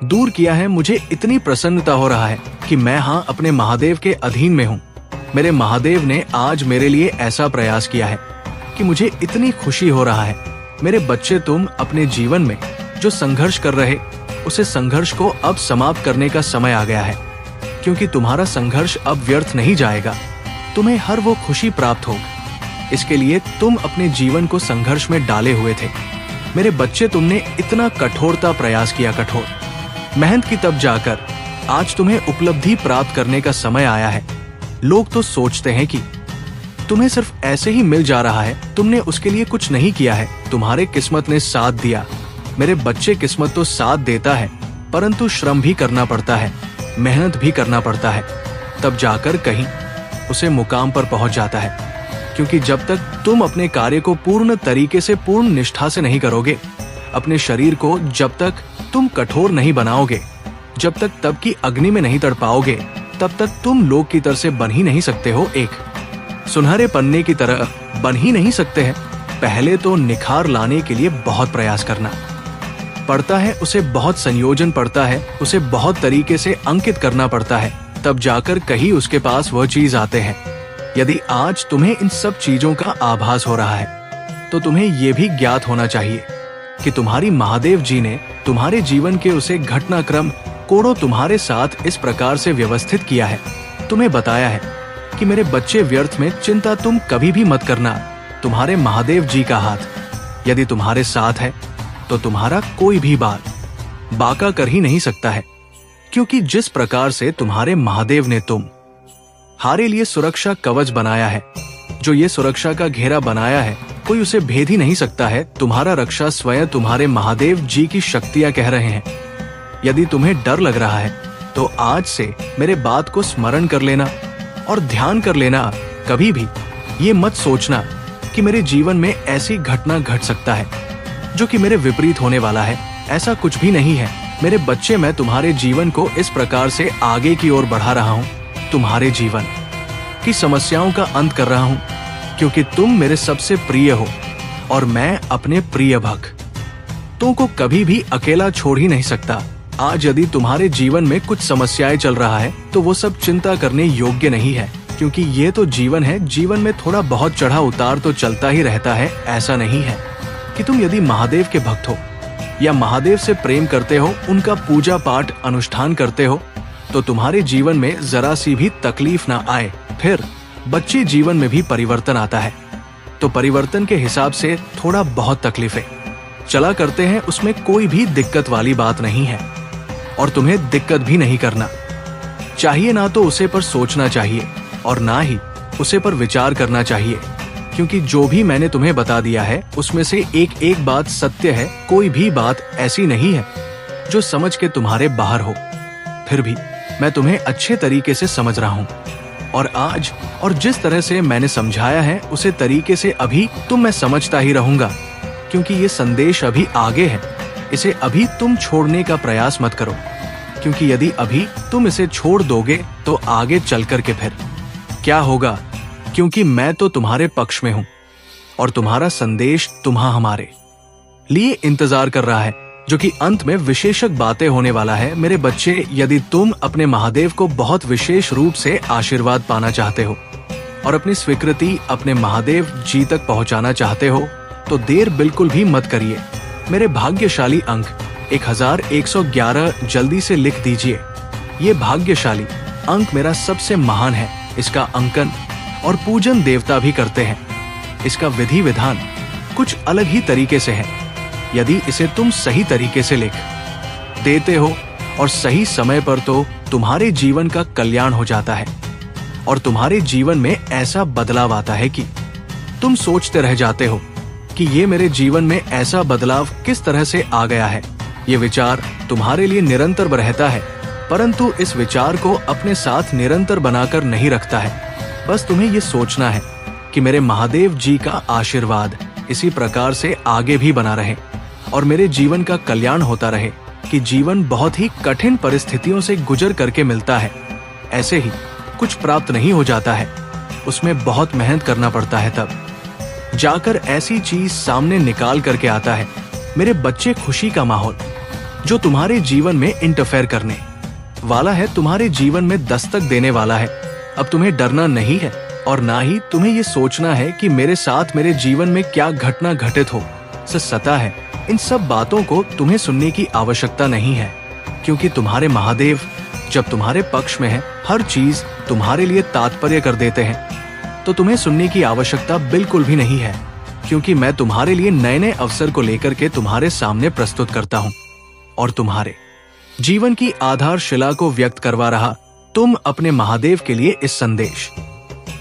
दूर किया है। मुझे इतनी प्रसन्नता हो रहा है कि मैं अपने महादेव के अधीन में हूँ। मेरे महादेव ने आज मेरे लिए ऐसा प्रयास किया है कि मुझे इतनी खुशी हो रहा है। मेरे बच्चे, तुम अपने जीवन में जो संघर्ष कर रहे, उसे संघर्ष को अब समाप्त करने का समय आ गया है, क्योंकि तुम्हारा संघर्ष अब व्यर्थ नहीं जाएगा। तुम्हें हर वो खुशी प्राप्त होगी। इसके लिए तुम अपने जीवन को संघर्ष में डाले हुए थे। मेरे बच्चे, तुमने इतना कठोरता प्रयास किया, कठोर मेहनत की, तब जाकर आज तुम्हें उपलब्धि प्राप्त करने का समय आया है। लोग तो सोचते हैं कि तुम्हें सिर्फ ऐसे ही मिल जा रहा है, तुमने उसके लिए कुछ नहीं किया है, तुम्हारे किस्मत ने साथ दिया। मेरे बच्चे, किस्मत तो साथ देता है, परंतु श्रम भी करना पड़ता है, मेहनत भी करना पड़ता है, तब जाकर कहीं उसे मुकाम पर पहुंच जाता है। क्योंकि जब तक तुम अपने कार्य को पूर्ण तरीके से, पूर्ण निष्ठा से नहीं करोगे, अपने शरीर को जब तक तुम कठोर नहीं बनाओगे, जब तक तप की अग्नि में नहीं तड़पाओगे, तब तक तुम लोग की तरह से बन ही नहीं सकते हो, एक सुनहरे पन्ने की तरह बन ही नहीं सकते हैं। पहले तो निखार लाने के लिए बहुत प्रयास करना पड़ता है, उसे बहुत संयोजन पड़ता है, उसे बहुत तरीके से अंकित करना पड़ता है, तब जाकर कहीं उसके पास वह चीज आते हैं। यदि आज तुम्हें इन सब चीजों का आभास हो रहा है, तो तुम्हें यह भी ज्ञात होना चाहिए कि तुम्हारी महादेव जी ने तुम्हारे जीवन के उसे घटनाक्रम कोड़ों तुम्हारे साथ इस प्रकार से व्यवस्थित किया है, तुम्हें बताया है कि मेरे बच्चे, व्यर्थ में चिंता तुम कभी भी मत करना। तुम्हारे महादेव जी का हाथ यदि तुम्हारे साथ है तो तुम्हारा कोई भी बात बाका कर ही नहीं सकता है, क्योंकि जिस प्रकार से तुम्हारे महादेव ने तुम्हारे लिए सुरक्षा कवच बनाया है, जो ये सुरक्षा का घेरा बनाया है, कोई उसे भेद ही नहीं सकता है। तुम्हारा रक्षा स्वयं तुम्हारे महादेव जी की शक्तियां कह रहे हैं। यदि तुम्हें डर लग रहा है तो आज से मेरे बात को स्मरण कर लेना और ध्यान कर लेना। कभी भी ये मत सोचना कि मेरे जीवन में ऐसी घटना घट सकता है जो कि मेरे विपरीत होने वाला है। ऐसा कुछ भी नहीं है मेरे बच्चे। मैं तुम्हारे जीवन को इस प्रकार से आगे की ओर बढ़ा रहा हूँ, तुम्हारे जीवन की समस्याओं का अंत कर रहा हूँ, क्योंकि तुम मेरे सबसे प्रिय हो और मैं अपने प्रिय भक्तों को कभी भी अकेला छोड़ ही नहीं सकता। आज यदि तुम्हारे जीवन में कुछ समस्याएं चल रहा है तो वो सब चिंता करने योग्य नहीं है, क्योंकि ये तो जीवन है। जीवन में थोड़ा बहुत चढ़ा उतार तो चलता ही रहता है। ऐसा नहीं है कि तुम यदि महादेव के भक्त हो या महादेव से प्रेम करते हो, उनका पूजा पाठ अनुष्ठान करते हो, तो तुम्हारे जीवन में जरा सी भी तकलीफ ना आए। फिर बच्चे जीवन में भी परिवर्तन आता है, तो परिवर्तन के हिसाब से थोड़ा बहुत तकलीफें चला करते हैं, उसमें कोई भी दिक्कत वाली बात नहीं है और तुम्हें दिक्कत भी नहीं करना चाहिए। ना तो उसे पर सोचना चाहिए और ना ही उसे पर विचार करना चाहिए, क्योंकि जो भी मैंने तुम्हें बता दिया है उसमें से एक एक बात सत्य है। कोई भी बात ऐसी नहीं है जो समझ के तुम्हारे बाहर हो। फिर भी मैं तुम्हें अच्छे तरीके से समझ रहा हूँ और आज और जिस तरह से मैंने समझाया है उसे तरीके से अभी मैं समझता ही रहूंगा, क्योंकि ये संदेश अभी आगे है। इसे अभी तुम छोड़ने का प्रयास मत करो, क्योंकि यदि अभी तुम इसे छोड़ दोगे तो आगे चल कर के फिर क्या होगा, क्योंकि मैं तो तुम्हारे पक्ष में हूं और तुम्हारा संदेश हमारे लिए इंतजार कर रहा है, जो कि अंत में विशेषक बातें होने वाला है। मेरे बच्चे, यदि तुम अपने महादेव को बहुत विशेष रूप से आशीर्वाद पाना चाहते हो और अपनी स्वीकृति अपने महादेव जी तक पहुंचाना चाहते हो, तो देर बिल्कुल भी मत करिए। मेरे भाग्यशाली अंक 1111 जल्दी से लिख दीजिए। ये भाग्यशाली अंक मेरा सबसे महान है। इसका अंकन और पूजन देवता भी करते हैं। इसका विधि विधान कुछ अलग ही तरीके से है। यदि इसे तुम सही तरीके से लिख देते हो और सही समय पर तो तुम्हारे जीवन का कल्याण हो जाता है और तुम्हारे जीवन में ऐसा बदलाव आता है कि तुम सोचते रह जाते हो कि ये मेरे जीवन में ऐसा बदलाव किस तरह से आ गया है। ये विचार तुम्हारे लिए निरंतर रहता है, परंतु इस विचार को अपने साथ निरंतर बनाकर नहीं रखता है। बस तुम्हें ये सोचना है कि मेरे महादेव जी का आशीर्वाद इसी प्रकार से आगे भी बना रहे और मेरे जीवन का कल्याण होता रहे कि जीवन बहुत ही कठिन परिस्थितियों से गुजर करके मिलता है। ऐसे ही कुछ प्राप्त नहीं हो जाता है, उसमें बहुत मेहनत करना पड़ता है, तब जाकर ऐसी चीज सामने निकाल करके आता है। मेरे बच्चे, खुशी का माहौल जो तुम्हारे जीवन में इंटरफेयर करने वाला है, तुम्हारे जीवन में दस्तक देने वाला है। अब तुम्हें डरना नहीं है और ना ही तुम्हें ये सोचना है कि मेरे साथ मेरे जीवन में क्या घटना घटित हो सता है। इन सब बातों को तुम्हें सुनने की आवश्यकता नहीं है, क्योंकि तुम्हारे महादेव जब तुम्हारे पक्ष में है, हर चीज तुम्हारे लिए तात्पर्य कर देते हैं। तो तुम्हें सुनने की आवश्यकता बिल्कुल भी नहीं है, क्योंकि मैं तुम्हारे लिए नए नए अवसर को लेकर के तुम्हारे सामने प्रस्तुत करता हूँ और तुम्हारे जीवन की आधारशिला को व्यक्त करवा रहा। तुम अपने महादेव के लिए इस संदेश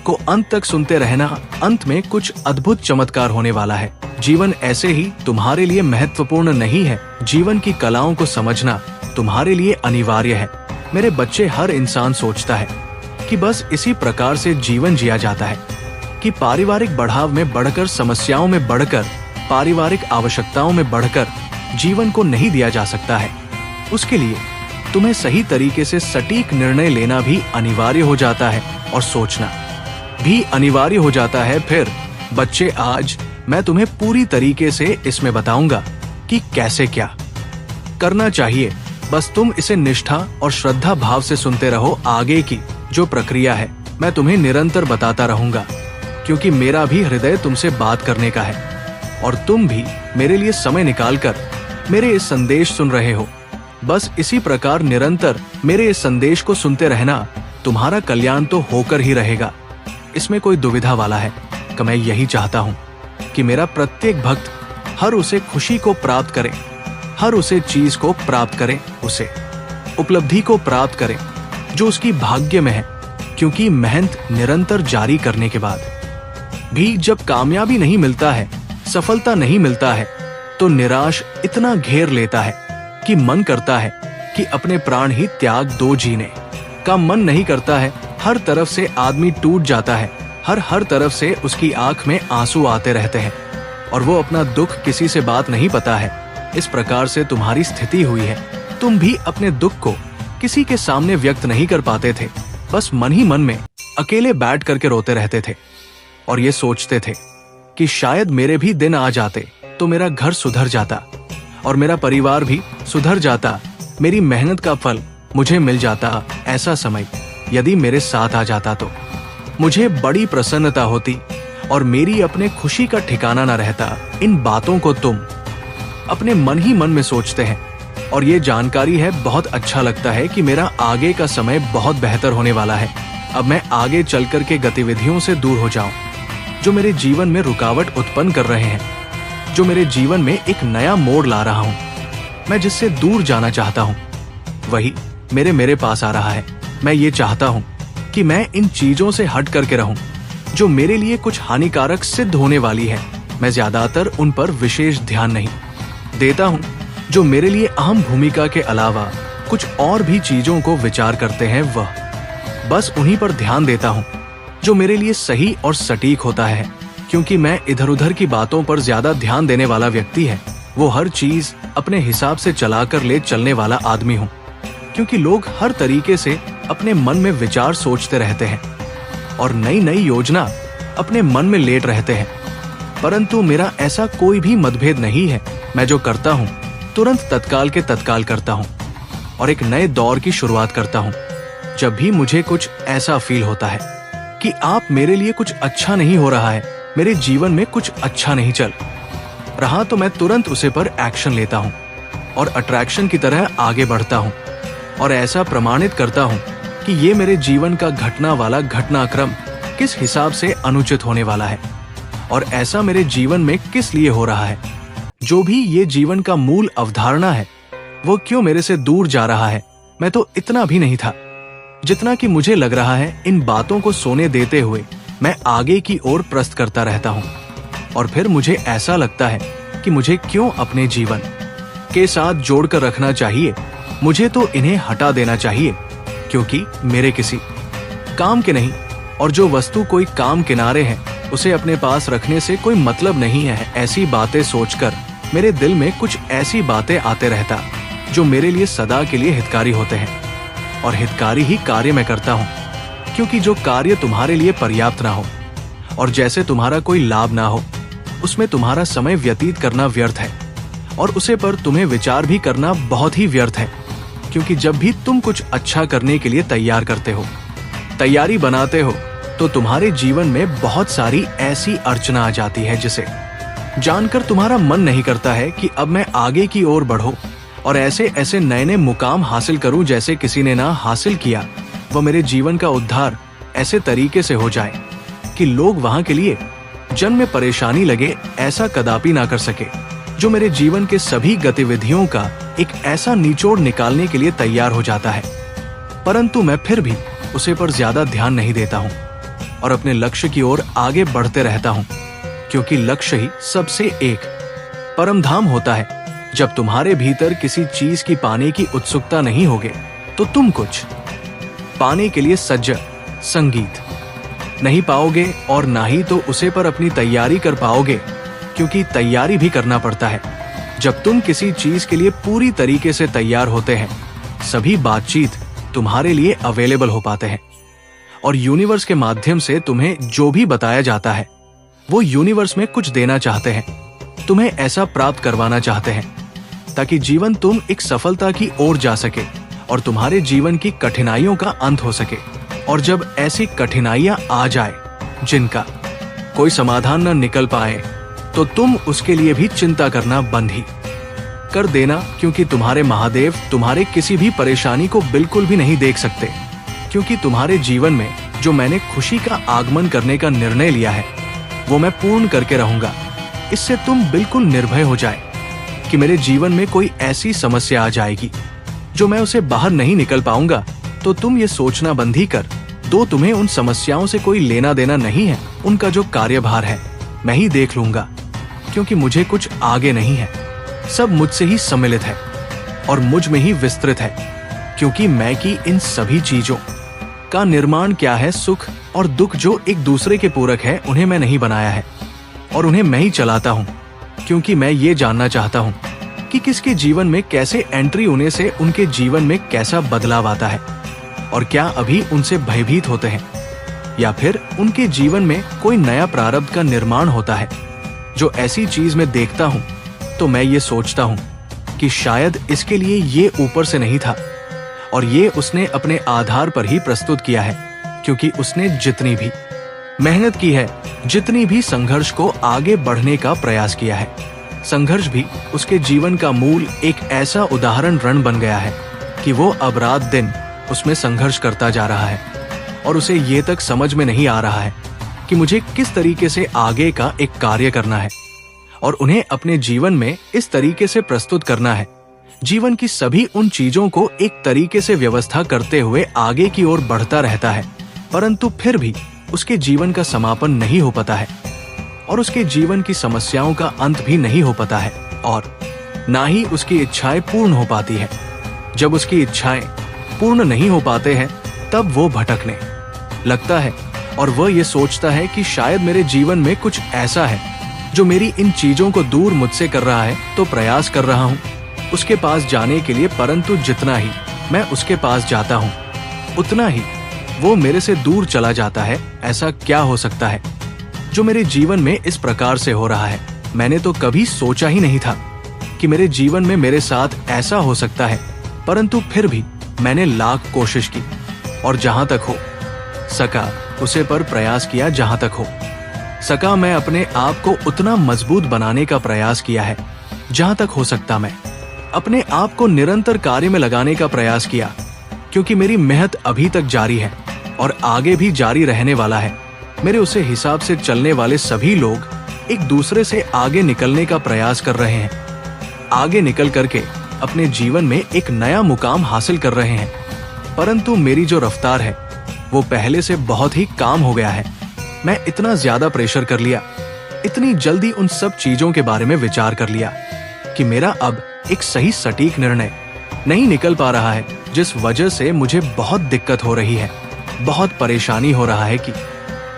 को अंत तक सुनते रहना। अंत में कुछ अद्भुत चमत्कार होने वाला है। जीवन ऐसे ही तुम्हारे लिए महत्वपूर्ण नहीं है, जीवन की कलाओं को समझना तुम्हारे लिए अनिवार्य है। मेरे बच्चे, हर इंसान सोचता है कि बस इसी प्रकार से जीवन जिया जाता है कि पारिवारिक बढ़ाव में बढ़कर, समस्याओं में बढ़कर, पारिवारिक आवश्यकताओं में बढ़कर जीवन को नहीं दिया जा सकता है। उसके लिए तुम्हें सही तरीके से सटीक निर्णय लेना भी अनिवार्य हो जाता है और सोचना भी अनिवार्य हो जाता है। फिर बच्चे, आज मैं तुम्हें पूरी तरीके से इसमें बताऊंगा कि कैसे क्या करना चाहिए। बस तुम इसे निष्ठा और श्रद्धा भाव से सुनते रहो। आगे की जो प्रक्रिया है मैं तुम्हें निरंतर बताता रहूंगा, क्योंकि मेरा भी हृदय तुमसे बात करने का है और तुम भी मेरे लिए समय निकालकर मेरे इस संदेश सुन रहे हो। बस इसी प्रकार निरंतर मेरे इस संदेश को सुनते रहना, तुम्हारा कल्याण तो होकर ही रहेगा। इसमें कोई दुविधा वाला है कि मैं यही चाहता हूँ कि मेरा प्रत्येक भक्त हर उसे खुशी को प्राप्त करे, हर उसे चीज को प्राप्त करे, उसे उपलब्धि को प्राप्त करे जो उसकी भाग्य में है। क्योंकि मेहनत निरंतर जारी करने के बाद भी जब कामयाबी नहीं मिलता है, सफलता नहीं मिलता है, तो निराश इतना घेर लेता है कि मन करता है कि अपने प्राण ही त्याग दो। जीने का मन नहीं करता है। हर तरफ से आदमी टूट जाता है, हर तरफ से उसकी आंख में आंसू आते रहते हैं और वो अपना दुख किसी से बात नहीं पता है। इस प्रकार से तुम्हारी स्थिति हुई है। तुम भी अपने दुख को किसी के सामने व्यक्त नहीं कर पाते थे, बस मन ही मन में अकेले बैठ करके रोते रहते थे और ये सोचते थे कि शायद मेरे भी दिन आ जाते तो मेरा घर सुधर जाता और मेरा परिवार भी सुधर जाता, मेरी मेहनत का फल मुझे मिल जाता। ऐसा समय यदि मेरे साथ आ जाता तो मुझे बड़ी प्रसन्नता होती और मेरी अपने खुशी का ठिकाना न रहता। इन बातों को तुम अपने मन ही मन में सोचते हैं और ये जानकारी है, बहुत अच्छा लगता है कि मेरा आगे का समय बहुत बेहतर होने वाला है। अब मैं आगे चल कर के गतिविधियों से दूर हो जाऊं जो मेरे जीवन में रुकावट उत्पन्न कर रहे हैं, जो मेरे जीवन में एक नया मोड़ ला रहा हूं। मैं जिससे दूर जाना चाहता हूं वही मेरे पास आ रहा है। मैं ये चाहता हूं कि मैं इन चीजों से हट करके रहूं जो मेरे लिए कुछ हानिकारक सिद्ध होने वाली है। मैं ज्यादातर उन पर विशेष ध्यान नहीं देता हूं जो मेरे लिए अहम भूमिका के अलावा कुछ और भी चीजों को विचार करते हैं। वह बस उन्हीं पर ध्यान देता हूं जो मेरे लिए सही और सटीक होता है, क्योंकि मैं इधर उधर की बातों पर ज्यादा ध्यान देने वाला व्यक्ति है। वो हर चीज अपने हिसाब से चलाकर ले चलने वाला आदमी हूँ, क्योंकि लोग हर तरीके से अपने मन में विचार सोचते रहते हैं और नई नई योजना अपने मन में लेट रहते हैं, परंतु मेरा ऐसा कोई भी मतभेद नहीं है। मैं जो करता हूँ तुरंत तत्काल के तत्काल करता हूँ और एक नए दौर की शुरुआत करता हूँ। जब भी मुझे कुछ ऐसा फील होता है कि आप मेरे लिए कुछ अच्छा नहीं हो रहा है, मेरे जीवन में कुछ अच्छा नहीं चल रहा, तो मैं तुरंत उसे पर एक्शन लेता हूँ और अट्रैक्शन की तरह आगे बढ़ता हूँ और ऐसा प्रमाणित करता हूँ कि ये मेरे जीवन का घटना वाला घटनाक्रम किस हिसाब से अनुचित होने वाला है और ऐसा मेरे जीवन में किस लिए हो रहा है। जो भी ये जीवन का मूल अवधारणा है वो क्यों मेरे से दूर जा रहा है? मैं तो इतना भी नहीं था जितना कि मुझे लग रहा है। इन बातों को सोने देते हुए मैं आगे की ओर प्रस्थ करता रहता हूँ और फिर मुझे ऐसा लगता है कि मुझे क्यों अपने जीवन के साथ जोड़कर रखना चाहिए। मुझे तो इन्हें हटा देना चाहिए क्योंकि मेरे किसी काम के नहीं, और जो वस्तु कोई काम किनारे है उसे अपने पास रखने से कोई मतलब नहीं है। ऐसी बातें सोचकर मेरे दिल में कुछ ऐसी बातें आते रहता जो मेरे लिए सदा के लिए हितकारी होते हैं, और हितकारी ही कार्य मैं करता हूँ, क्योंकि जो कार्य तुम्हारे लिए पर्याप्त ना हो और जैसे तुम्हारा कोई लाभ ना हो, उसमें तुम्हारा समय व्यतीत करना व्यर्थ है, और उसे पर तुम्हें विचार भी करना बहुत ही व्यर्थ है। क्योंकि जब भी तुम कुछ अच्छा करने के लिए तैयार करते हो, तैयारी बनाते हो, तो तुम्हारे जीवन में बहुत सारी ऐसी अड़चना आ जाती है जिसे जानकर तुम्हारा मन नहीं करता है कि अब मैं आगे की ओर बढ़ूं और ऐसे ऐसे नए नए मुकाम हासिल करूं जैसे किसी ने ना हासिल किया। वो मेरे जीवन का उद्धार ऐसे तरीके से हो जाए कि लोग वहां के लिए जन्म में परेशानी लगे, ऐसा कदापि ना कर सके, जो मेरे जीवन के सभी गतिविधियों का एक ऐसा निचोड़ निकालने के लिए तैयार हो जाता है। परंतु मैं फिर भी उसे पर ज्यादा ध्यान नहीं देता हूँ और अपने लक्ष्य की ओर आगे बढ़ते रहता हूँ, क्योंकि लक्ष्य ही सबसे एक परम धाम होता है। जब तुम्हारे भीतर किसी चीज की पाने की उत्सुकता नहीं होगे तो तुम कुछ पाने के लिए सज्ज संगीत नहीं पाओगे और ना ही तो उसे पर अपनी तैयारी कर पाओगे, क्योंकि तैयारी भी करना पड़ता है। जब तुम किसी चीज के लिए पूरी तरीके से तैयार होते हैं, सभी बातचीत तुम्हारे लिए अवेलेबल हो पाते हैं, और यूनिवर्स के माध्यम से तुम्हें जो भी बताया जाता है वो यूनिवर्स में कुछ देना चाहते हैं, तुम्हें ऐसा प्राप्त करवाना चाहते हैं ताकि जीवन तुम एक सफलता की ओर जा सके और तुम्हारे जीवन की कठिनाइयों का अंत हो सके। और जब ऐसी कठिनाइयां आ जाए जिनका कोई समाधान न निकल पाए, तो तुम उसके लिए भी चिंता करना बंद ही कर देना, क्योंकि तुम्हारे महादेव तुम्हारे किसी भी परेशानी को बिल्कुल भी नहीं देख सकते। क्योंकि तुम्हारे जीवन में जो मैंने खुशी का आगमन करने का निर्णय लिया है वो मैं पूर्ण करके रहूंगा। इससे तुम बिल्कुल निर्भय हो जाए कि मेरे जीवन में कोई ऐसी समस्या आ जाएगी जो मैं उसे बाहर नहीं निकल पाऊंगा, तो तुम ये सोचना बंद ही कर दो। तुम्हें उन समस्याओं से कोई लेना देना नहीं है, उनका जो कार्यभार है मैं ही देख लूंगा, क्योंकि मुझे कुछ आगे नहीं है, सब मुझसे ही सम्मिलित है और मुझ में ही विस्तृत है। क्योंकि मैं की इन सभी चीजों का निर्माण क्या है, सुख और दुख जो एक दूसरे के पूरक है, उन्हें मैं नहीं बनाया है और उन्हें मैं ही चलाता हूँ। क्योंकि मैं ये जानना चाहता हूँ कि किसके जीवन में कैसे एंट्री होने से उनके जीवन में कैसा बदलाव आता है, और क्या अभी उनसे भयभीत होते हैं या फिर उनके जीवन में कोई नया प्रारब्ध का निर्माण होता है। जो ऐसी चीज मैं देखता हूँ तो मैं ये सोचता हूँ कि शायद इसके लिए ये ऊपर से नहीं था, और ये उसने अपने आधार पर ही प्रस्तुत किया है, क्योंकि उसने जितनी भी मेहनत की है, जितनी भी संघर्ष को आगे बढ़ने का प्रयास किया है, संघर्ष भी उसके जीवन का मूल एक ऐसा उदाहरण रण बन गया है कि वो अब रात दिन उसमें संघर्ष करता जा रहा है, और उसे ये तक समझ में नहीं आ रहा है कि मुझे किस तरीके से आगे का एक कार्य करना है और उन्हें अपने जीवन में इस तरीके से प्रस्तुत करना है। जीवन की सभी उन चीजों को एक तरीके से व्यवस्था करते हुए आगे की ओर बढ़ता रहता है, परंतु फिर भी उसके जीवन का समापन नहीं हो पाता है और उसके जीवन की समस्याओं का अंत भी नहीं हो पाता है, और ना ही उसकी इच्छाएं पूर्ण हो पाती है। जब उसकी इच्छाएं पूर्ण नहीं हो पाते हैं तब वो भटकने लगता है और वह ये सोचता है कि शायद मेरे जीवन में कुछ ऐसा है जो मेरी इन चीजों को दूर मुझसे कर रहा है, तो प्रयास कर रहा हूँ उसके पास जाने के लिए, परंतु जितना ही मैं उसके पास जाता हूँ उतना ही वो मेरे से दूर चला जाता है। ऐसा क्या हो सकता है जो मेरे जीवन में इस प्रकार से हो रहा है? मैंने तो कभी सोचा ही नहीं था कि मेरे जीवन में मेरे साथ ऐसा हो सकता है, परंतु फिर भी मैंने लाख कोशिश की और जहां तक हो सका उसे पर प्रयास किया। जहां तक हो सका मैं अपने आप को उतना मजबूत बनाने का प्रयास किया है। जहां तक हो सकता मैं अपने आप को निरंतर कार्य में लगाने का प्रयास किया, क्योंकि मेरी मेहनत अभी तक जारी है और आगे भी जारी रहने वाला है। मेरे उसे हिसाब से चलने वाले सभी लोग एक दूसरे से आगे निकलने का प्रयास कर रहे हैं। आगे निकल करके अपने जीवन में एक नया मुकाम हासिल कर रहे हैं, परंतु मेरी जो रफ्तार है वो पहले से बहुत ही काम हो गया है। मैं इतना ज्यादा प्रेशर कर लिया, इतनी जल्दी उन सब चीजों के बारे में विचार कर लिया कि मेरा अब एक सही सटीक निर्णय नहीं निकल पा रहा है, जिस वजह से मुझे बहुत दिक्कत हो रही है, बहुत परेशानी हो रहा है कि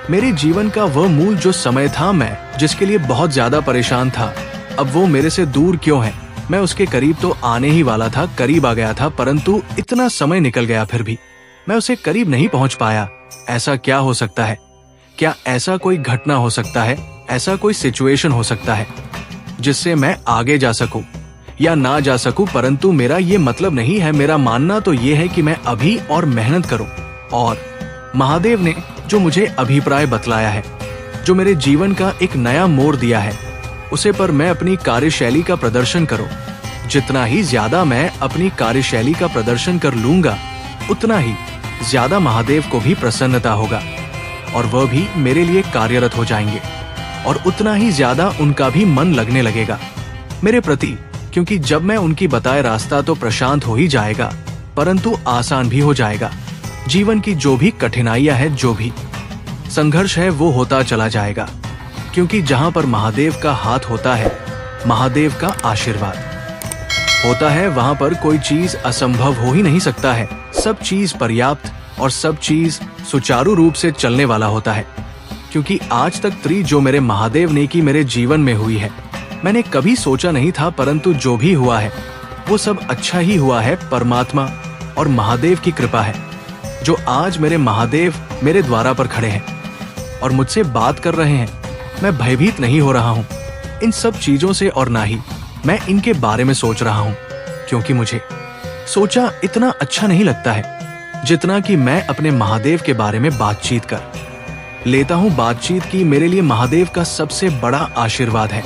मेरे जीवन का वह मूल जो समय था, मैं जिसके लिए बहुत ज्यादा परेशान था, अब वो मेरे से दूर क्यों है। मैं उसके करीब तो आने ही वाला था, करीब आ गया था, परंतु इतना समय निकल गया, फिर भी मैं उसे करीब नहीं पहुंच पाया। ऐसा क्या हो सकता है? क्या ऐसा कोई घटना हो सकता है, ऐसा कोई सिचुएशन हो सकता है जिससे मैं आगे जा सकूं या ना जा सकूं? परंतु मेरा ये मतलब नहीं है। मेरा मानना तो ये है कि मैं अभी और मेहनत करूं, और महादेव ने जो मुझे अभिप्राय बतलाया है, जो मेरे जीवन का एक नया मोड़ दिया है, उसे पर मैं अपनी कार्यशैली का प्रदर्शन करूं। जितना ही ज्यादा मैं अपनी कार्यशैली का प्रदर्शन कर लूंगा, उतना ही ज्यादा महादेव को भी प्रसन्नता होगा और वह भी मेरे लिए कार्यरत हो जाएंगे, और उतना ही ज्यादा उनका भी मन लगने लगेगा मेरे प्रति, क्योंकि जब मैं उनकी बताए रास्ता तो प्रशांत हो ही जाएगा, परंतु आसान भी हो जाएगा। जीवन की जो भी कठिनाइयां है, जो भी संघर्ष है, वो होता चला जाएगा, क्योंकि जहां पर महादेव का हाथ होता है, महादेव का आशीर्वाद होता है, वहां पर कोई चीज असंभव हो ही नहीं सकता है। सब चीज पर्याप्त और सब चीज सुचारू रूप से चलने वाला होता है, क्योंकि आज तक जो मेरे महादेव ने की मेरे जीवन में हुई है, मैंने कभी सोचा नहीं था, परंतु जो भी हुआ है वो सब अच्छा ही हुआ है। परमात्मा और महादेव की कृपा है, जो आज मेरे महादेव मेरे द्वारा पर खड़े हैं और मुझसे बात कर रहे हैं। मैं भयभीत नहीं हो रहा हूँ इन सब चीजों से, और ना ही मैं इनके बारे में सोच रहा हूँ, क्योंकि मुझे सोचा इतना अच्छा नहीं लगता है जितना कि मैं अपने महादेव के बारे में बातचीत कर लेता हूँ। बातचीत की मेरे लिए महादेव का सबसे बड़ा आशीर्वाद है,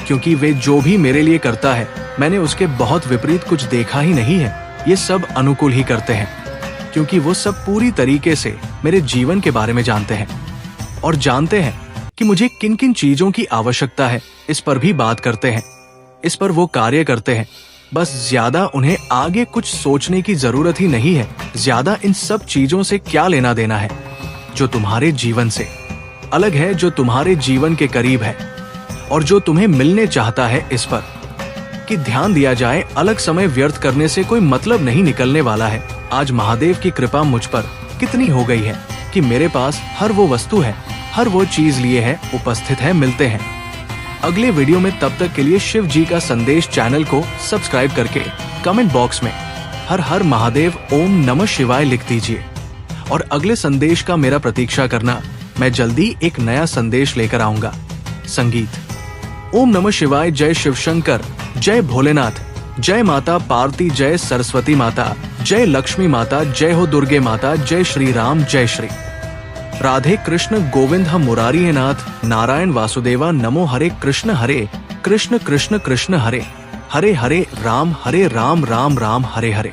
क्योंकि वे जो भी मेरे लिए करता है, मैंने उसके बहुत विपरीत कुछ देखा ही नहीं है। ये सब अनुकूल ही करते हैं, क्योंकि वो सब पूरी तरीके से मेरे जीवन के बारे में जानते हैं और जानते हैं कि मुझे किन किन चीजों की आवश्यकता है। इस पर भी बात करते हैं, इस पर वो कार्य करते हैं। बस ज्यादा उन्हें आगे कुछ सोचने की जरूरत ही नहीं है। ज्यादा इन सब चीजों से क्या लेना देना है जो तुम्हारे जीवन से अलग है, जो तुम्हारे जीवन के करीब है और जो तुम्हें मिलने चाहता है, इस पर कि ध्यान दिया जाए। अलग समय व्यर्थ करने से कोई मतलब नहीं निकलने वाला है। आज महादेव की कृपा मुझ पर कितनी हो गई है कि मेरे पास हर वो वस्तु है, हर वो चीज लिए है, उपस्थित है। मिलते हैं अगले वीडियो में, तब तक के लिए शिव जी का संदेश चैनल को सब्सक्राइब करके कमेंट बॉक्स में हर हर महादेव ओम नमः शिवाय लिख दीजिए, और अगले संदेश का मेरा प्रतीक्षा करना। मैं जल्दी एक नया संदेश लेकर आऊंगा। संगीत। ओम नमः शिवाय। जय शिव शंकर, जय भोलेनाथ, जय माता पार्वती, जय सरस्वती माता, जय लक्ष्मी माता, जय हो दुर्गे माता, जय श्री राम, जय श्री राधे कृष्ण गोविंद मुरारी नाथ नारायण वासुदेवा। नमो हरे कृष्ण कृष्ण कृष्ण हरे हरे, हरे राम राम राम हरे हरे।